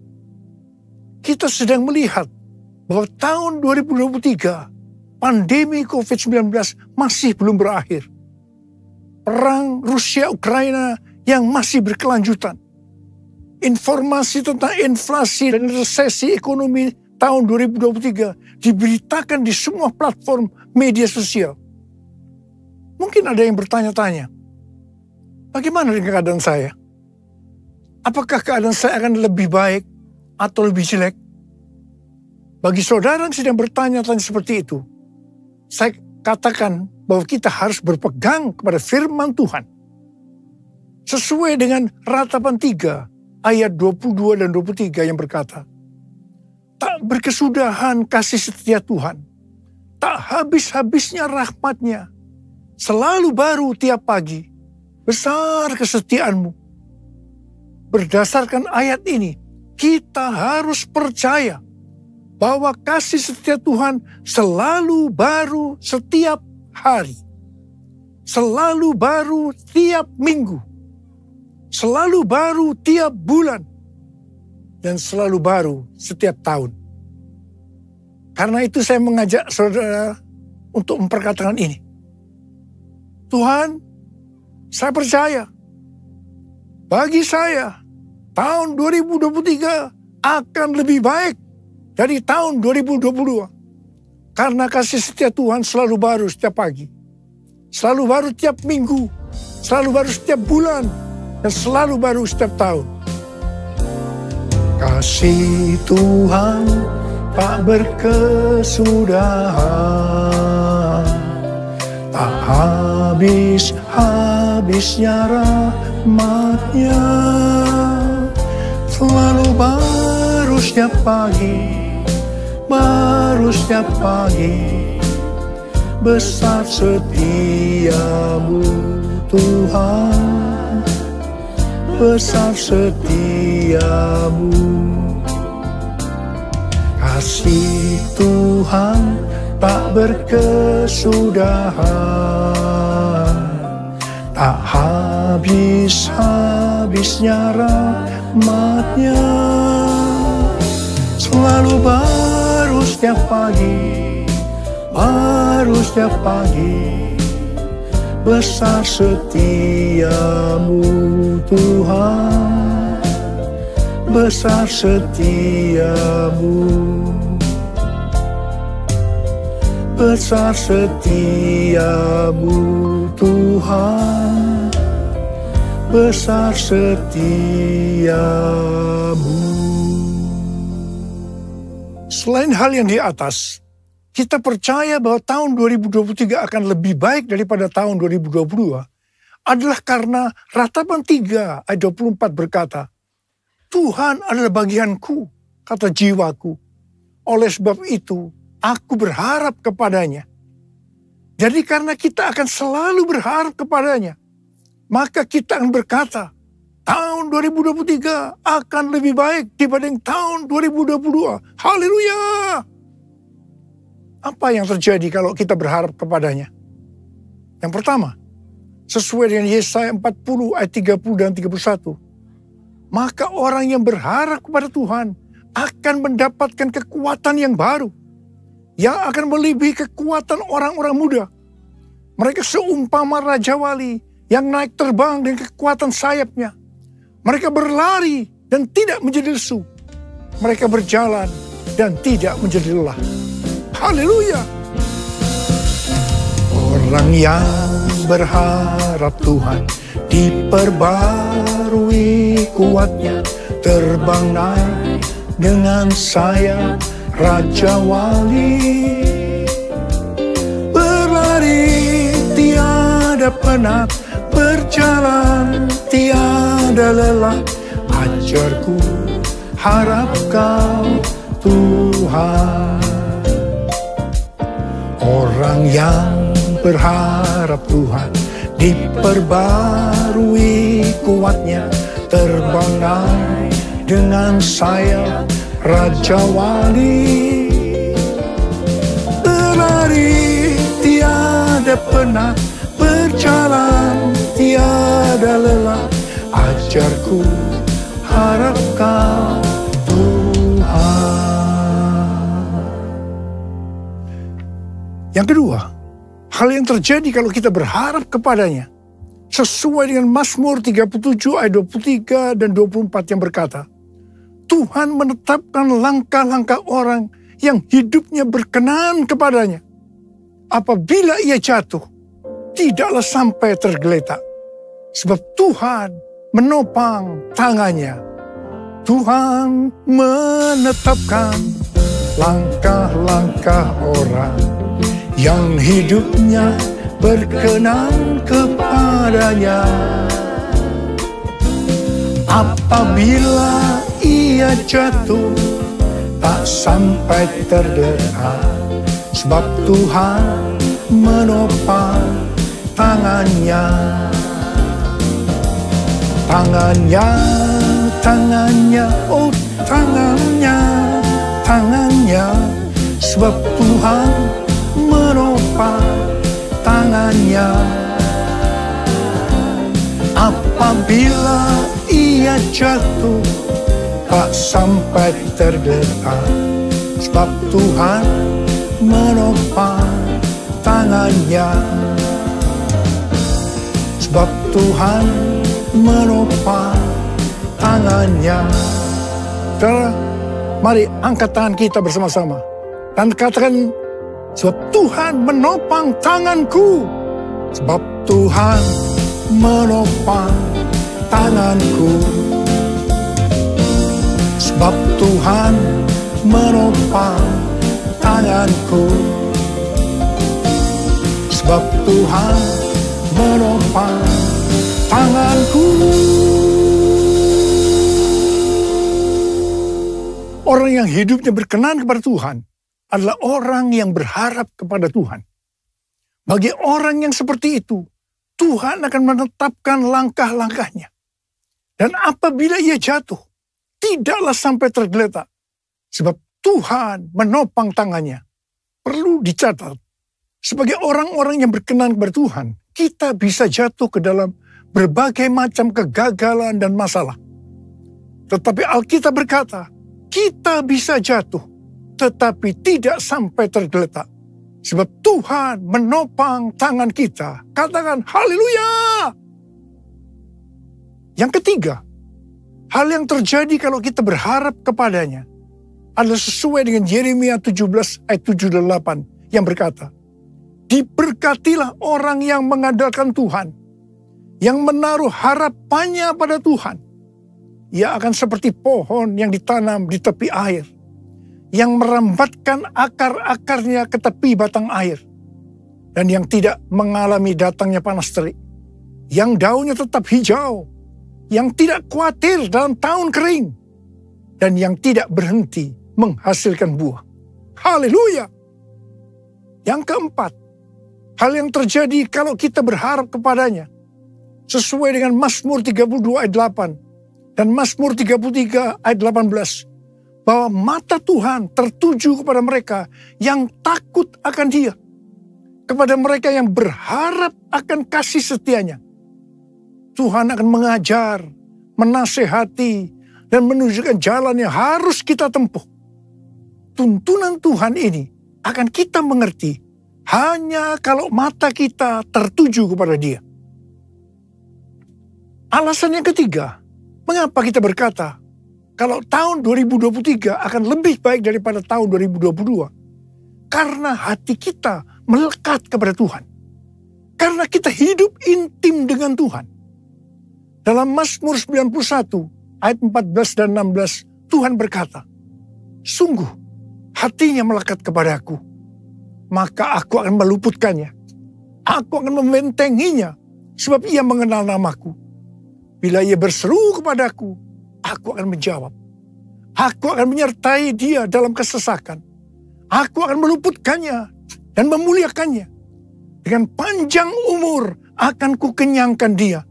Kita sedang melihat bahwa tahun 2023, pandemi COVID-19 masih belum berakhir. Perang Rusia-Ukraina yang masih berkelanjutan. Informasi tentang inflasi dan resesi ekonomi tahun 2023 diberitakan di semua platform media sosial. Mungkin ada yang bertanya-tanya, bagaimana dengan keadaan saya? Apakah keadaan saya akan lebih baik atau lebih jelek? Bagi saudara yang sedang bertanya-tanya seperti itu, saya katakan bahwa kita harus berpegang kepada firman Tuhan. Sesuai dengan Ratapan 3 ayat 22 dan 23 yang berkata, tak berkesudahan kasih setia Tuhan, tak habis-habisnya rahmat-Nya, selalu baru tiap pagi, besar kesetiaanmu. Berdasarkan ayat ini, kita harus percaya bahwa kasih setia Tuhan selalu baru setiap hari. Selalu baru tiap minggu. Selalu baru tiap bulan. Dan selalu baru setiap tahun. Karena itu saya mengajak saudara untuk memperkatakan ini. Tuhan, saya percaya. Bagi saya, tahun 2023 akan lebih baik dari tahun 2022. Karena kasih setia Tuhan selalu baru setiap pagi. Selalu baru tiap minggu. Selalu baru setiap bulan. Dan selalu baru setiap tahun. Kasih Tuhan tak berkesudahan. Tak habis-habisnya rahmat-Nya. Selalu baru setiap pagi. Baru setiap pagi. Besar setiamu Tuhan. Besar setiamu. Kasih Tuhan tak berkesudahan. Tak habis-habisnya rahmat-Nya. Selalu baru setiap pagi. Baru setiap pagi. Besar setiamu Tuhan. Besar setiamu. Besar setiamu Tuhan. Besar setiamu. Selain hal yang di atas, kita percaya bahwa tahun 2023 akan lebih baik daripada tahun 2022 adalah karena Ratapan 3 ayat 24 berkata, Tuhan adalah bagianku, kata jiwaku. Oleh sebab itu, aku berharap kepadanya. Jadi karena kita akan selalu berharap kepadanya, maka kita akan berkata, tahun 2023 akan lebih baik dibanding tahun 2022. Haleluya! Apa yang terjadi kalau kita berharap kepadanya? Yang pertama, sesuai dengan Yesaya 40 ayat 30 dan 31. Maka orang yang berharap kepada Tuhan akan mendapatkan kekuatan yang baru. Yang akan melebihi kekuatan orang-orang muda. Mereka seumpama Raja Wali yang naik terbang dengan kekuatan sayapnya. Mereka berlari dan tidak menjadi lesu. Mereka berjalan dan tidak menjadi lelah. Haleluya. Orang yang berharap Tuhan diperbarui kuatnya, terbang naik dengan sayap Raja Wali. Berlari tiada penat, berjalan tiada lelah. Ajarku, harap kau Tuhan. Orang yang berharap Tuhan diperbarui kuatnya, terbanglah dengan sayap Raja Wali. Berlari tiada penat, berjalan tiada lelah, ajarku harapkan Tuhan. Yang kedua, hal yang terjadi kalau kita berharap kepadanya, sesuai dengan Mazmur 37 ayat 23 dan 24 yang berkata, Tuhan menetapkan langkah-langkah orang yang hidupnya berkenan kepadanya. Apabila ia jatuh, tidaklah sampai tergeletak. Sebab Tuhan menopang tangannya. Tuhan menetapkan langkah-langkah orang yang hidupnya berkenan kepadanya. Apabila ia jatuh, tak sampai tergeletak, sebab Tuhan menopang tangannya. Tangannya, tangannya, oh tangannya, tangannya, sebab Tuhan menopang tangannya. Apabila ia jatuh, tak sampai tergeletak, sebab Tuhan menopang tangannya. Sebab Tuhan menopang tangannya. Saudara, mari angkat tangan kita bersama-sama dan katakan, sebab Tuhan menopang tanganku. Sebab Tuhan menopang tanganku. Sebab Tuhan menopang tanganku. Sebab Tuhan menopang tanganku. Orang yang hidupnya berkenan kepada Tuhan adalah orang yang berharap kepada Tuhan. Bagi orang yang seperti itu, Tuhan akan menetapkan langkah-langkahnya. Dan apabila ia jatuh, tidaklah sampai tergeletak. Sebab Tuhan menopang tangannya. Perlu dicatat, sebagai orang-orang yang berkenan kepada Tuhan, kita bisa jatuh ke dalam berbagai macam kegagalan dan masalah. Tetapi Alkitab berkata, kita bisa jatuh, tetapi tidak sampai tergeletak. Sebab Tuhan menopang tangan kita. Katakan haleluya. Yang ketiga, hal yang terjadi kalau kita berharap kepadanya adalah sesuai dengan Yeremia 17 ayat 7 dan 8 yang berkata, diberkatilah orang yang mengandalkan Tuhan, yang menaruh harapannya pada Tuhan. Ia akan seperti pohon yang ditanam di tepi air, yang merambatkan akar-akarnya ke tepi batang air, dan yang tidak mengalami datangnya panas terik, yang daunnya tetap hijau, yang tidak khawatir dalam tahun kering, dan yang tidak berhenti menghasilkan buah. Haleluya. Yang keempat, hal yang terjadi kalau kita berharap kepadanya, sesuai dengan Mazmur 32 ayat 8 dan Mazmur 33 ayat 18, bahwa mata Tuhan tertuju kepada mereka yang takut akan Dia, kepada mereka yang berharap akan kasih setianya. Tuhan akan mengajar, menasehati, dan menunjukkan jalan yang harus kita tempuh. Tuntunan Tuhan ini akan kita mengerti hanya kalau mata kita tertuju kepada Dia. Alasan yang ketiga, mengapa kita berkata, kalau tahun 2023 akan lebih baik daripada tahun 2022. Karena hati kita melekat kepada Tuhan. Karena kita hidup intim dengan Tuhan. Dalam Mazmur 91 ayat 14 dan 16, Tuhan berkata, sungguh hatinya melekat kepadaku, maka aku akan meluputkannya. Aku akan membentenginya, sebab ia mengenal namaku. Bila ia berseru kepadaku, aku akan menjawab. Aku akan menyertai dia dalam kesesakan. Aku akan meluputkannya dan memuliakannya. Dengan panjang umur akan kukenyangkan dia,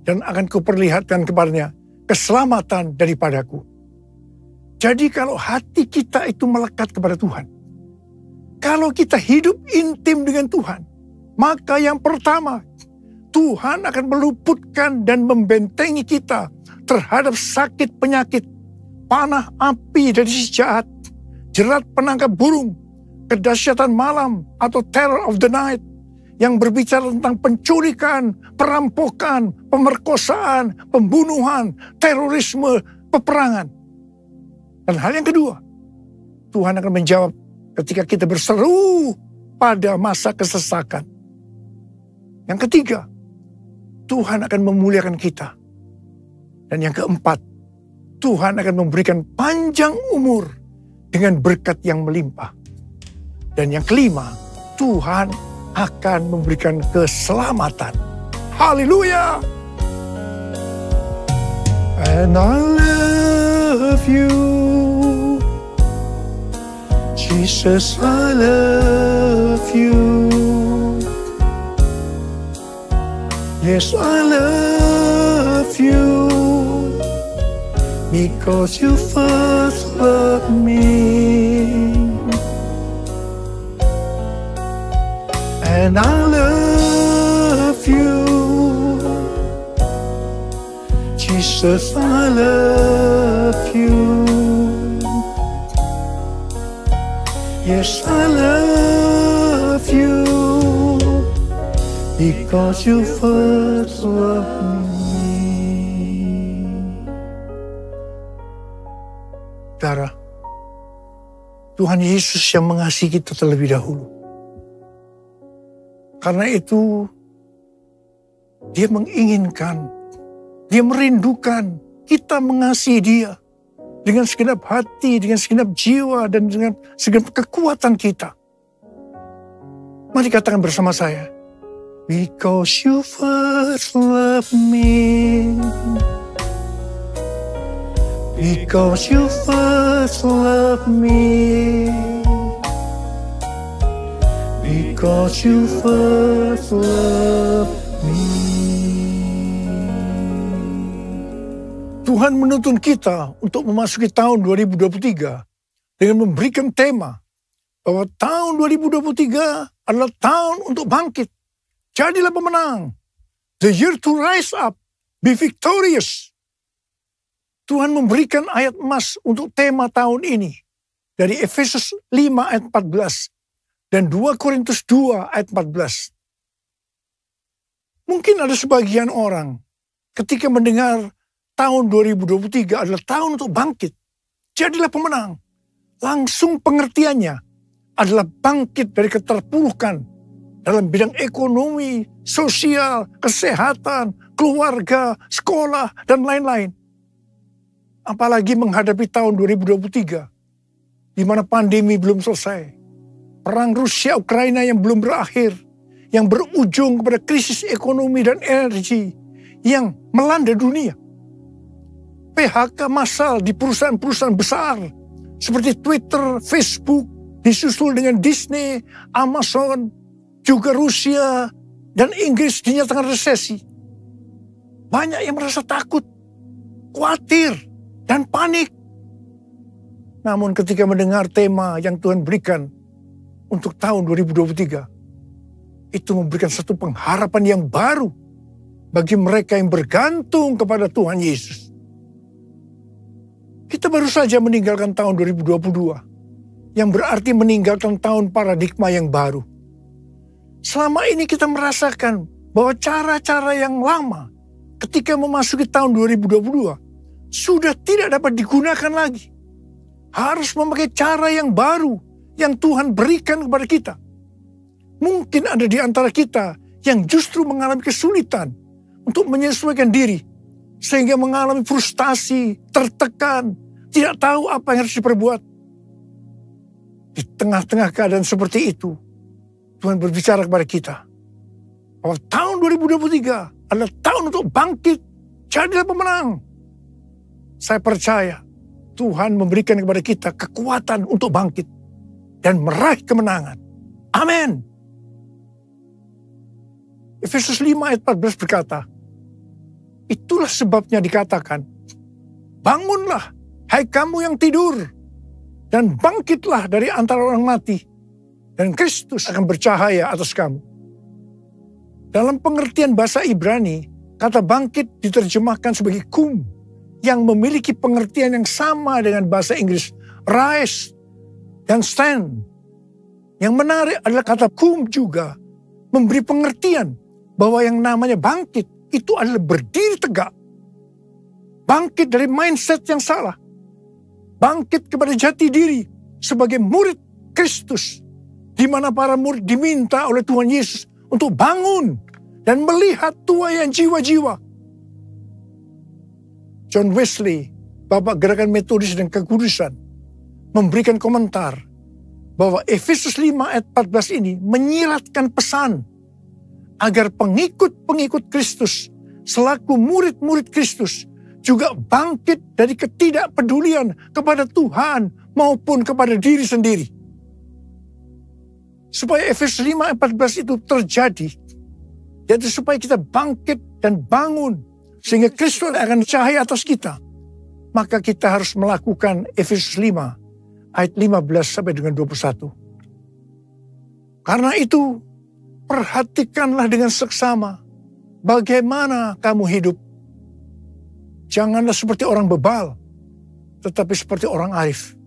dan akan kuperlihatkan kepadanya keselamatan daripadaku. Jadi kalau hati kita itu melekat kepada Tuhan, kalau kita hidup intim dengan Tuhan, maka yang pertama, Tuhan akan meluputkan dan membentengi kita terhadap sakit penyakit, panah api dari si jahat, jerat penangkap burung, kedahsyatan malam atau terror of the night, yang berbicara tentang penculikan, perampokan, pemerkosaan, pembunuhan, terorisme, peperangan. Dan hal yang kedua, Tuhan akan menjawab ketika kita berseru pada masa kesesakan. Yang ketiga, Tuhan akan memuliakan kita. Dan yang keempat, Tuhan akan memberikan panjang umur dengan berkat yang melimpah. Dan yang kelima, Tuhan akan memberikan keselamatan. Haleluya! And I love you, Jesus, I love you. Yes, I love you, because you first loved me. And I love you, Jesus, I love you. Yes, I love you, because you first loved me. Saudara, Tuhan Yesus yang mengasihi kita terlebih dahulu. Karena itu, dia menginginkan, dia merindukan kita mengasihi dia dengan segenap hati, dengan segenap jiwa, dan dengan segenap kekuatan kita. Mari katakan bersama saya, because you first loved me, because you first loved me, because you first loved me. Tuhan menuntun kita untuk memasuki tahun 2023 dengan memberikan tema bahwa tahun 2023 adalah tahun untuk bangkit. Jadilah pemenang. The year to rise up, be victorious. Tuhan memberikan ayat emas untuk tema tahun ini dari Efesus 5 ayat 14. Dan 2 Korintus 2 ayat 14. Mungkin ada sebagian orang ketika mendengar tahun 2023 adalah tahun untuk bangkit. Jadilah pemenang. Langsung pengertiannya adalah bangkit dari keterpurukan dalam bidang ekonomi, sosial, kesehatan, keluarga, sekolah, dan lain-lain. Apalagi menghadapi tahun 2023, di mana pandemi belum selesai. Perang Rusia-Ukraina yang belum berakhir, yang berujung kepada krisis ekonomi dan energi yang melanda dunia. PHK massal di perusahaan-perusahaan besar seperti Twitter, Facebook, disusul dengan Disney, Amazon, juga Rusia dan Inggris dinyatakan resesi. Banyak yang merasa takut, khawatir, dan panik. Namun ketika mendengar tema yang Tuhan berikan untuk tahun 2023, itu memberikan satu pengharapan yang baru bagi mereka yang bergantung kepada Tuhan Yesus. Kita baru saja meninggalkan tahun 2022, yang berarti meninggalkan tahun paradigma yang baru. Selama ini kita merasakan bahwa cara-cara yang lama ketika memasuki tahun 2022 sudah tidak dapat digunakan lagi. Harus memakai cara yang baru yang Tuhan berikan kepada kita. Mungkin ada di antara kita yang justru mengalami kesulitan untuk menyesuaikan diri, sehingga mengalami frustasi, tertekan, tidak tahu apa yang harus diperbuat. Di tengah-tengah keadaan seperti itu, Tuhan berbicara kepada kita bahwa tahun 2023 adalah tahun untuk bangkit, jadilah pemenang. Saya percaya Tuhan memberikan kepada kita kekuatan untuk bangkit dan meraih kemenangan. Amin. Efesus 5 ayat 14 berkata, itulah sebabnya dikatakan, bangunlah, hai kamu yang tidur, dan bangkitlah dari antara orang mati, dan Kristus akan bercahaya atas kamu. Dalam pengertian bahasa Ibrani, kata bangkit diterjemahkan sebagai kum, yang memiliki pengertian yang sama dengan bahasa Inggris, rise dan stand. Yang menarik adalah kata kum juga memberi pengertian bahwa yang namanya bangkit itu adalah berdiri tegak. Bangkit dari mindset yang salah. Bangkit kepada jati diri sebagai murid Kristus. Di mana para murid diminta oleh Tuhan Yesus untuk bangun dan melihat tuaian jiwa-jiwa. John Wesley, Bapak Gerakan Metodis dan Kekudusan, memberikan komentar bahwa Efesus 5 ayat 14 ini menyiratkan pesan agar pengikut-pengikut Kristus selaku murid-murid Kristus juga bangkit dari ketidakpedulian kepada Tuhan maupun kepada diri sendiri. Supaya Efesus 5 ayat 14 itu terjadi, yaitu supaya kita bangkit dan bangun sehingga Kristus akan cahaya atas kita, maka kita harus melakukan Efesus 5 ayat 15 sampai dengan 21. Karena itu, perhatikanlah dengan seksama bagaimana kamu hidup. Janganlah seperti orang bebal, tetapi seperti orang arif.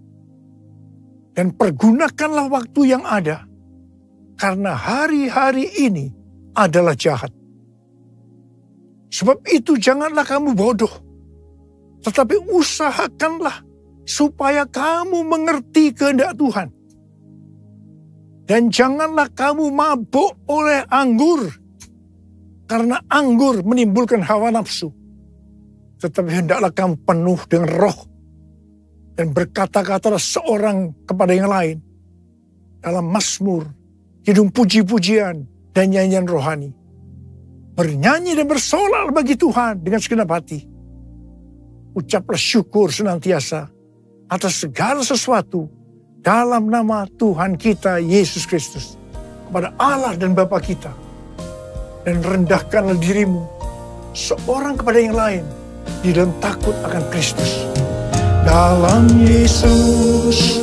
Dan pergunakanlah waktu yang ada, karena hari-hari ini adalah jahat. Sebab itu janganlah kamu bodoh, tetapi usahakanlah supaya kamu mengerti kehendak Tuhan. Dan janganlah kamu mabuk oleh anggur, karena anggur menimbulkan hawa nafsu. Tetapi hendaklah kamu penuh dengan roh, dan berkata-katalah seorang kepada yang lain dalam mazmur, kidung puji-pujian, dan nyanyian rohani. Bernyanyi dan bersolah bagi Tuhan dengan segenap hati. Ucaplah syukur senantiasa atas segala sesuatu dalam nama Tuhan kita Yesus Kristus kepada Allah dan Bapa kita. Dan rendahkanlah dirimu seorang kepada yang lain di dalam takut akan Kristus. Dalam Yesus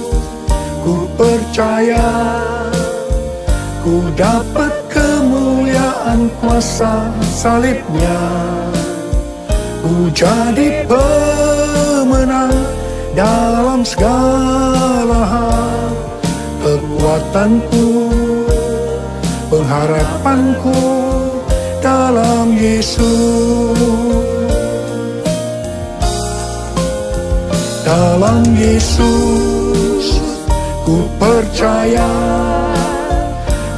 ku percaya, ku dapat kemuliaan kuasa salibnya. Ku jadi pemenang dalam segala hal. Kekuatanku, pengharapanku dalam Yesus. Dalam Yesus ku percaya,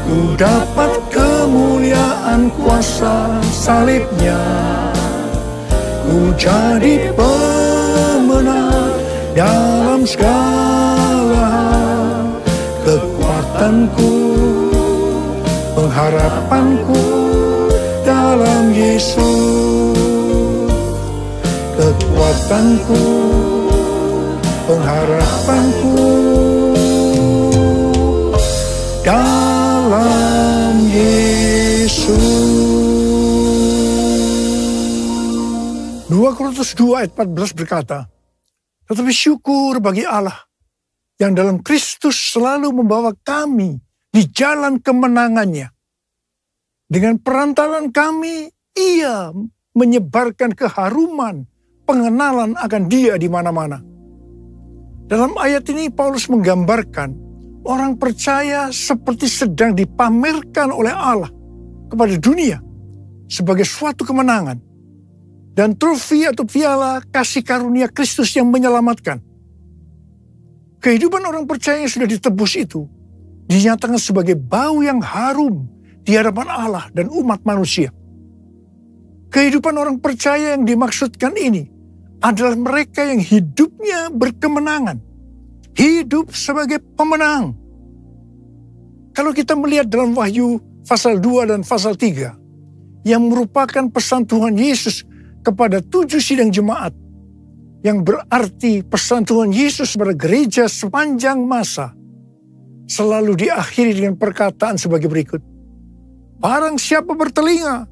ku dapat kemuliaan kuasa salibnya. Ku jadi pemenang dalam segala hal. Kekuatanku, pengharapanku dalam Yesus. Kekuatanku, pengharapanku dalam Yesus. 2 Korintus 2 ayat 14 berkata, tetapi syukur bagi Allah yang dalam Kristus selalu membawa kami di jalan kemenangannya. Dengan perantaran kami, Ia menyebarkan keharuman pengenalan akan Dia di mana-mana. Dalam ayat ini Paulus menggambarkan orang percaya seperti sedang dipamerkan oleh Allah kepada dunia sebagai suatu kemenangan dan trofi atau piala kasih karunia Kristus yang menyelamatkan. Kehidupan orang percaya yang sudah ditebus itu dinyatakan sebagai bau yang harum di hadapan Allah dan umat manusia. Kehidupan orang percaya yang dimaksudkan ini adalah mereka yang hidupnya berkemenangan. Hidup sebagai pemenang. Kalau kita melihat dalam Wahyu pasal 2 dan pasal 3, yang merupakan pesan Tuhan Yesus kepada 7 sidang jemaat, yang berarti pesan Tuhan Yesus kepada gereja sepanjang masa, selalu diakhiri dengan perkataan sebagai berikut. Barang siapa bertelinga,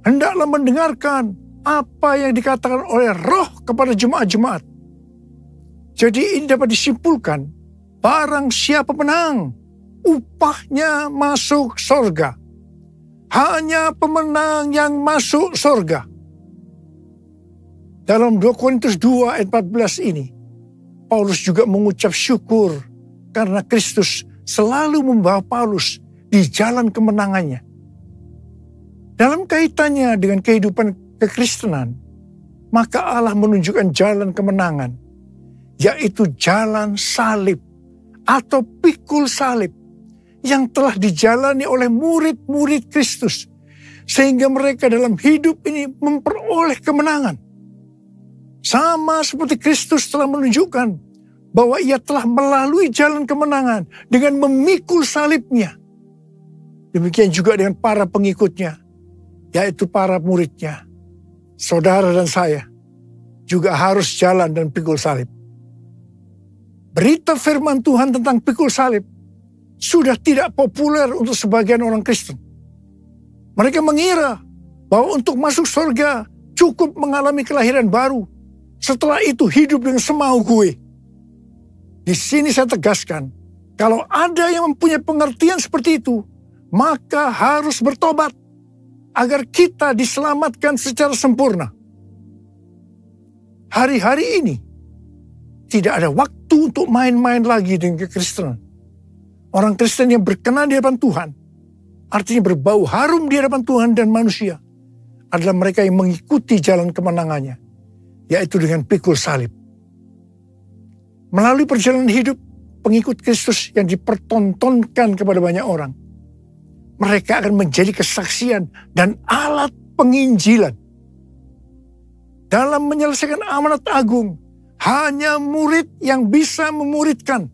hendaklah mendengarkan apa yang dikatakan oleh Roh kepada jemaat-jemaat. Jadi ini dapat disimpulkan, barang siapa menang, upahnya masuk sorga. Hanya pemenang yang masuk sorga. Dalam 2 Korintus 2 ayat 14 ini, Paulus juga mengucap syukur karena Kristus selalu membawa Paulus di jalan kemenangannya. Dalam kaitannya dengan kehidupan kekristenan, maka Allah menunjukkan jalan kemenangan, yaitu jalan salib atau pikul salib yang telah dijalani oleh murid-murid Kristus, sehingga mereka dalam hidup ini memperoleh kemenangan. Sama seperti Kristus telah menunjukkan bahwa ia telah melalui jalan kemenangan dengan memikul salibnya. Demikian juga dengan para pengikutnya, yaitu para muridnya. Saudara dan saya juga harus jalan dan pikul salib. Berita firman Tuhan tentang pikul salib sudah tidak populer untuk sebagian orang Kristen. Mereka mengira bahwa untuk masuk surga cukup mengalami kelahiran baru. Setelah itu hidup dengan semau gue. Di sini saya tegaskan, kalau ada yang mempunyai pengertian seperti itu, maka harus bertobat agar kita diselamatkan secara sempurna. Hari-hari ini tidak ada waktu untuk main-main lagi dengan kekristenan. Orang Kristen yang berkenan di hadapan Tuhan, artinya berbau harum di hadapan Tuhan dan manusia, adalah mereka yang mengikuti jalan kemenangannya, yaitu dengan pikul salib. Melalui perjalanan hidup pengikut Kristus yang dipertontonkan kepada banyak orang, mereka akan menjadi kesaksian dan alat penginjilan. Dalam menyelesaikan amanat agung, hanya murid yang bisa memuridkan.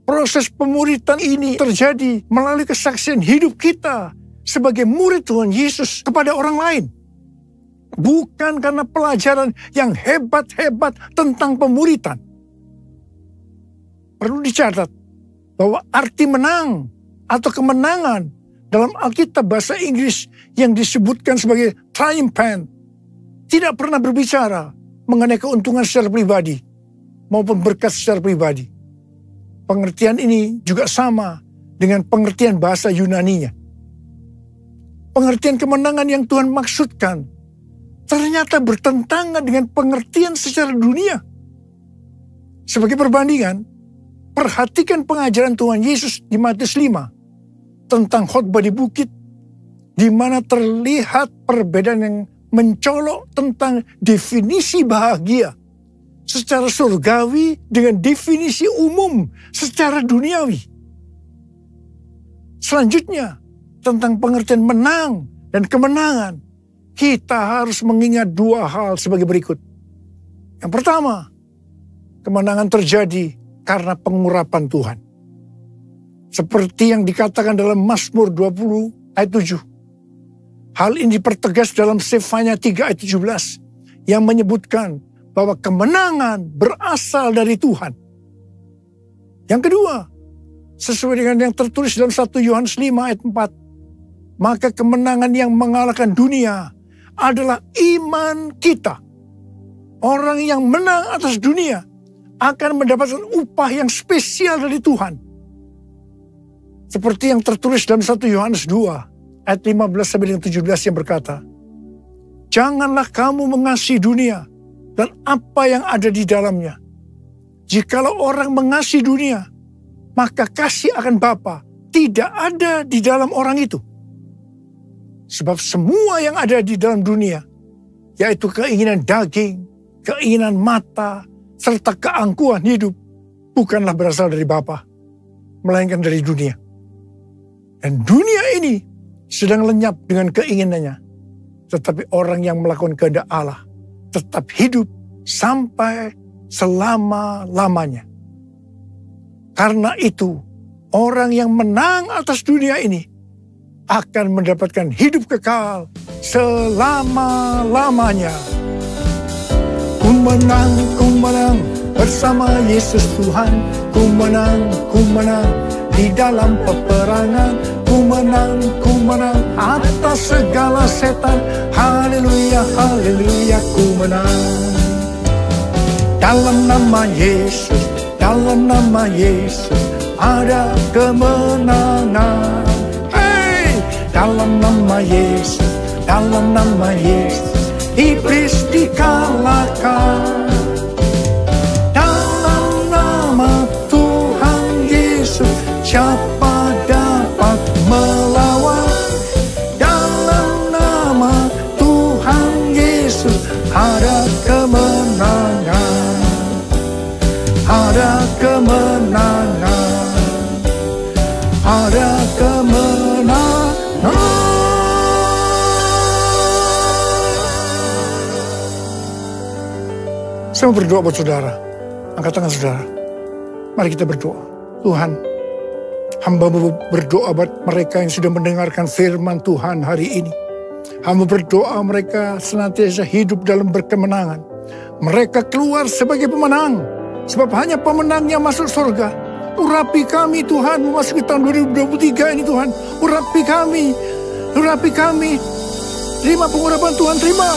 Proses pemuridan ini terjadi melalui kesaksian hidup kita sebagai murid Tuhan Yesus kepada orang lain. Bukan karena pelajaran yang hebat-hebat tentang pemuridan. Perlu dicatat bahwa arti menang atau kemenangan dalam Alkitab bahasa Inggris yang disebutkan sebagai triumphant tidak pernah berbicara mengenai keuntungan secara pribadi maupun berkat secara pribadi. Pengertian ini juga sama dengan pengertian bahasa Yunaninya. Pengertian kemenangan yang Tuhan maksudkan ternyata bertentangan dengan pengertian secara dunia. Sebagai perbandingan, perhatikan pengajaran Tuhan Yesus di Matius 5 tentang khotbah di bukit, di mana terlihat perbedaan yang mencolok tentang definisi bahagia secara surgawi dengan definisi umum secara duniawi. Selanjutnya, tentang pengertian menang dan kemenangan, kita harus mengingat 2 hal sebagai berikut. Yang pertama, kemenangan terjadi karena pengurapan Tuhan. Seperti yang dikatakan dalam Mazmur 20 ayat 7. Hal ini dipertegas dalam Sefanya 3 ayat 17 yang menyebutkan bahwa kemenangan berasal dari Tuhan. Yang kedua, sesuai dengan yang tertulis dalam 1 Yohanes 5 ayat 4, maka kemenangan yang mengalahkan dunia adalah iman kita. Orang yang menang atas dunia akan mendapatkan upah yang spesial dari Tuhan. Seperti yang tertulis dalam 1 Yohanes 2 ayat 15 sampai dengan 17 yang berkata, janganlah kamu mengasihi dunia dan apa yang ada di dalamnya. Jikalau orang mengasihi dunia, maka kasih akan Bapa tidak ada di dalam orang itu. Sebab semua yang ada di dalam dunia, yaitu keinginan daging, keinginan mata, serta keangkuhan hidup, bukanlah berasal dari Bapa, melainkan dari dunia. Dan dunia ini sedang lenyap dengan keinginannya. Tetapi orang yang melakukan kehendak Allah tetap hidup sampai selama-lamanya. Karena itu, orang yang menang atas dunia ini akan mendapatkan hidup kekal selama-lamanya. Ku menang bersama Yesus Tuhan. Ku menang di dalam peperangan. Ku menang atas segala setan. Haleluya, haleluya, ku menang. Dalam nama Yesus, dalam nama Yesus ada kemenangan. Hey, dalam nama Yesus, dalam nama Yesus iblis dikalahkan. Dalam nama Tuhan Yesus siapa dapat melawan? Dalam nama Tuhan Yesus ada kemenangan. Ada kemenangan. Ada kemenangan. Saya mau berdoa buat saudara. Angkat tangan saudara. Mari kita berdoa. Tuhan, hamba berdoa buat mereka yang sudah mendengarkan firman Tuhan hari ini. Hamba berdoa mereka senantiasa hidup dalam berkemenangan. Mereka keluar sebagai pemenang. Sebab hanya pemenangnya masuk surga. Urapi kami Tuhan memasuki tahun 2023 ini Tuhan. Urapi kami. Urapi kami. Terima pengurapan Tuhan, terima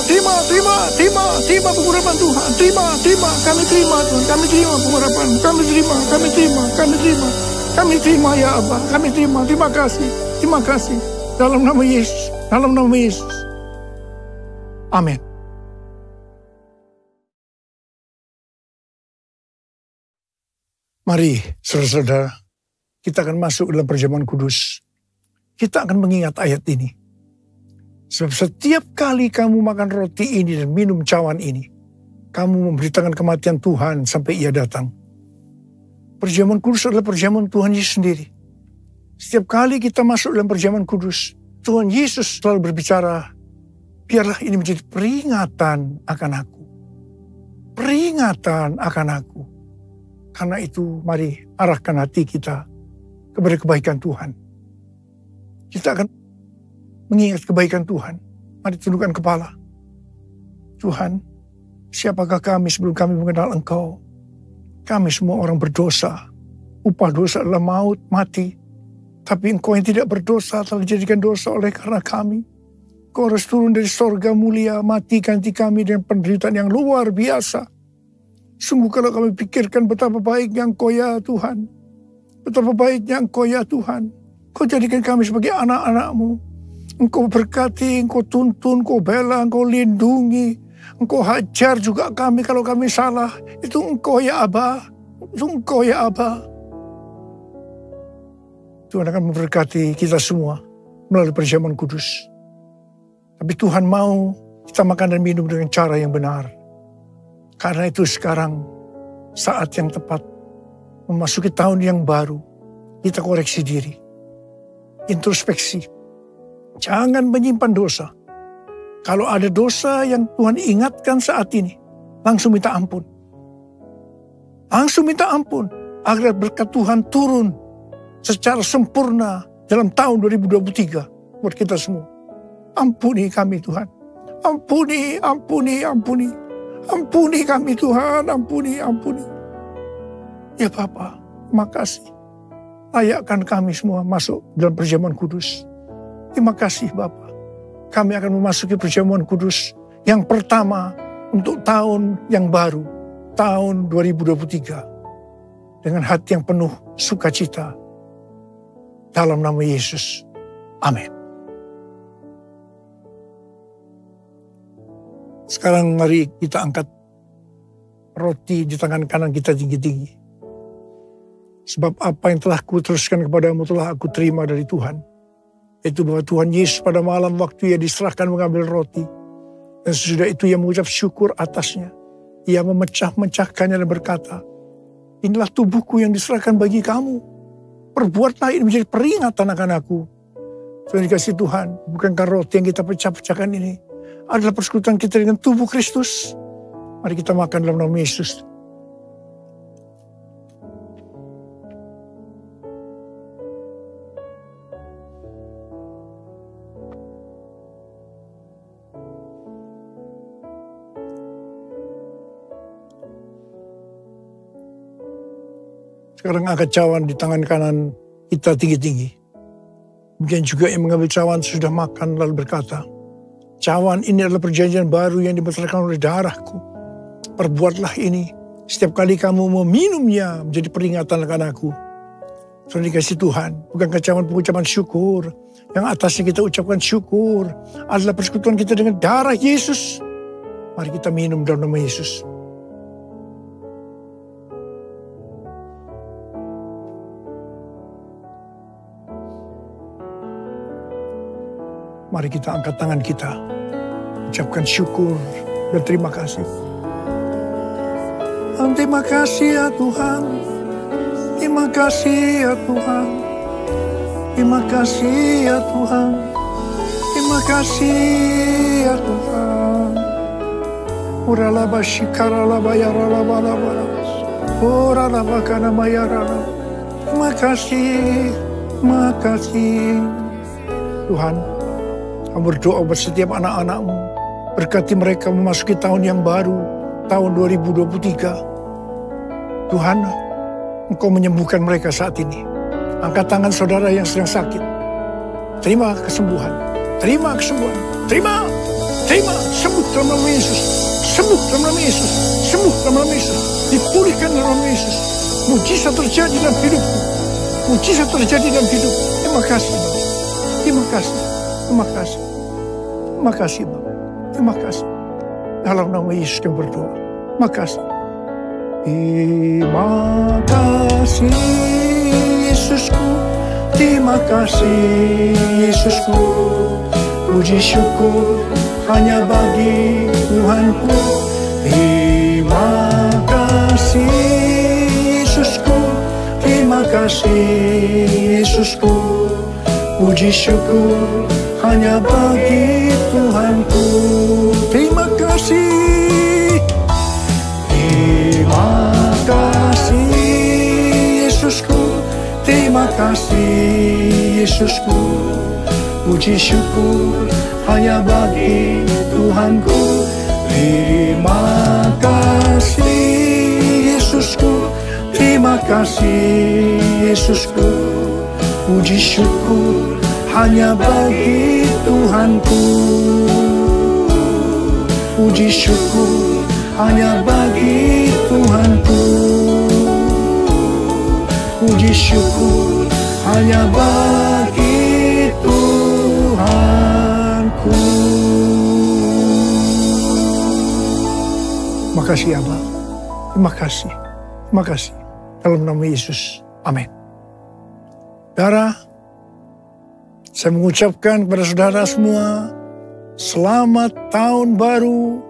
pengurapan Tuhan, terima, kami terima Tuhan, kami terima pengurapan, kami terima ya Abah, kami terima kasih, dalam nama Yesus, amin. Mari saudara-saudara, kita akan masuk dalam perjamuan kudus, kita akan mengingat ayat ini. Sebab setiap kali kamu makan roti ini dan minum cawan ini, kamu memberitakan kematian Tuhan sampai ia datang. Perjamuan kudus adalah perjamuan Tuhan Yesus sendiri. Setiap kali kita masuk dalam perjamuan kudus, Tuhan Yesus selalu berbicara, biarlah ini menjadi peringatan akan aku. Peringatan akan aku. Karena itu mari arahkan hati kita kepada kebaikan Tuhan. Kita akan mengingat kebaikan Tuhan. Mari tundukkan kepala. Tuhan, siapakah kami sebelum kami mengenal Engkau? Kami semua orang berdosa. Upah dosa adalah maut, mati. Tapi Engkau yang tidak berdosa telah dijadikan dosa oleh karena kami. Engkau harus turun dari sorga mulia, mati ganti kami dengan penderitaan yang luar biasa. Sungguh kalau kami pikirkan betapa baiknya Engkau ya Tuhan. Betapa baiknya Engkau ya Tuhan. Engkau jadikan kami sebagai anak-anak-Mu. Engkau berkati, Engkau tuntun, Engkau bela, Engkau lindungi. Engkau hajar juga kami kalau kami salah. Itu Engkau ya Abah. Itu Engkau ya Abah. Tuhan akan memberkati kita semua melalui perjamuan kudus. Tapi Tuhan mau kita makan dan minum dengan cara yang benar. Karena itu sekarang saat yang tepat memasuki tahun yang baru. Kita koreksi diri. Introspeksi. Jangan menyimpan dosa. Kalau ada dosa yang Tuhan ingatkan saat ini, langsung minta ampun. Langsung minta ampun. Agar berkat Tuhan turun secara sempurna dalam tahun 2023 buat kita semua. Ampuni kami Tuhan. Ampuni. Ampuni kami Tuhan. Ampuni. Ya Bapa, makasih. Layakkan kami semua masuk dalam perjamuan kudus. Terima kasih Bapa. Kami akan memasuki perjamuan kudus yang pertama untuk tahun yang baru, tahun 2023. Dengan hati yang penuh sukacita. Dalam nama Yesus. Amin. Sekarang mari kita angkat roti di tangan kanan kita tinggi-tinggi. Sebab apa yang telah kuteruskan kepadamu telah aku terima dari Tuhan. Itu bahwa Tuhan Yesus pada malam waktu ia diserahkan mengambil roti. Dan sesudah itu ia mengucap syukur atasnya. Ia memecah-mecahkannya dan berkata, inilah tubuhku yang diserahkan bagi kamu. Perbuatlah ini menjadi peringatan akan aku. Tuhan dikasih Tuhan, bukankah roti yang kita pecah-pecahkan ini adalah persekutuan kita dengan tubuh Kristus. Mari kita makan dalam nama Yesus. Sekarang angkat cawan di tangan kanan kita tinggi-tinggi. Mungkin juga yang mengambil cawan sudah makan lalu berkata, cawan ini adalah perjanjian baru yang dibesarkan oleh darahku. Perbuatlah ini setiap kali kamu meminumnya menjadi peringatan akan aku. Sudah dikasih Tuhan, bukan cawan pengucapan syukur. Yang atasnya kita ucapkan syukur adalah persekutuan kita dengan darah Yesus. Mari kita minum dalam nama Yesus. Mari kita angkat tangan kita, ucapkan syukur dan terima kasih. Terima kasih ya Tuhan, terima kasih ya Tuhan, terima kasih ya Tuhan, terima kasih ya Tuhan. Uralaba shikaralaba yaralaba laba, uralaba kanama yaralaba. Terima kasih Tuhan. Kami berdoa buat setiap anak-anak-Mu. Berkati mereka memasuki tahun yang baru, tahun 2023. Tuhan, Engkau menyembuhkan mereka saat ini. Angkat tangan saudara yang sedang sakit. Terima kesembuhan. Terima kesembuhan. Terima. Sembuh dalam nama Yesus. Sembuh dalam nama Yesus. Sembuh dalam nama Yesus. Dipulihkan dalam nama Yesus. Mujizat terjadi dalam hidupku. Mujizat terjadi dalam hidupku. Terima kasih. Terima kasih. Terima kasih. Terima kasih, Bang. Terima kasih. Dalam nama Yesus kami berdoa. Terima kasih. Terima kasih, Yesusku. Terima kasih, Yesusku. Puji syukur hanya bagi Tuhanku. Terima kasih, Yesusku. Terima kasih, Yesusku. Puji syukur hanya bagi Tuhanku. Terima kasih. Terima kasih Yesusku. Terima kasih Yesusku. Puji syukur hanya bagi Tuhanku. Terima kasih Yesusku. Terima kasih Yesusku. Puji syukur hanya bagi Tuhanku. Puji syukur hanya bagi Tuhanku. Puji syukur hanya bagi Tuhanku. Makasih Abah. Terima kasih. Terima kasih. Dalam nama Yesus. Amin. Saudara, saya mengucapkan kepada saudara semua, selamat tahun baru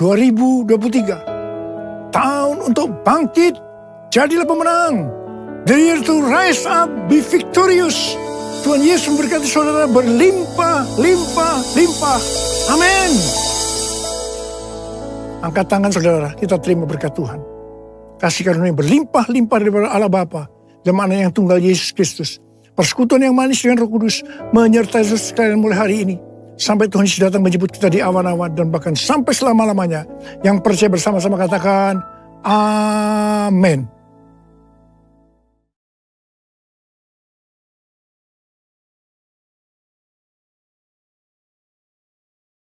2023. Tahun untuk bangkit, jadilah pemenang. The year to rise up, be victorious. Tuhan Yesus memberkati saudara berlimpah, limpah, limpah. Amin. Angkat tangan saudara, kita terima berkat Tuhan. Kasih karunia berlimpah, limpah daripada Allah Bapa dan Anak yang tunggal Yesus Kristus. Persekutuan yang manis dengan Roh Kudus menyertai sekalian mulai hari ini. Sampai Tuhan Yesus datang menjemput kita di awan-awan dan bahkan sampai selama-lamanya. Yang percaya bersama-sama katakan, Amin.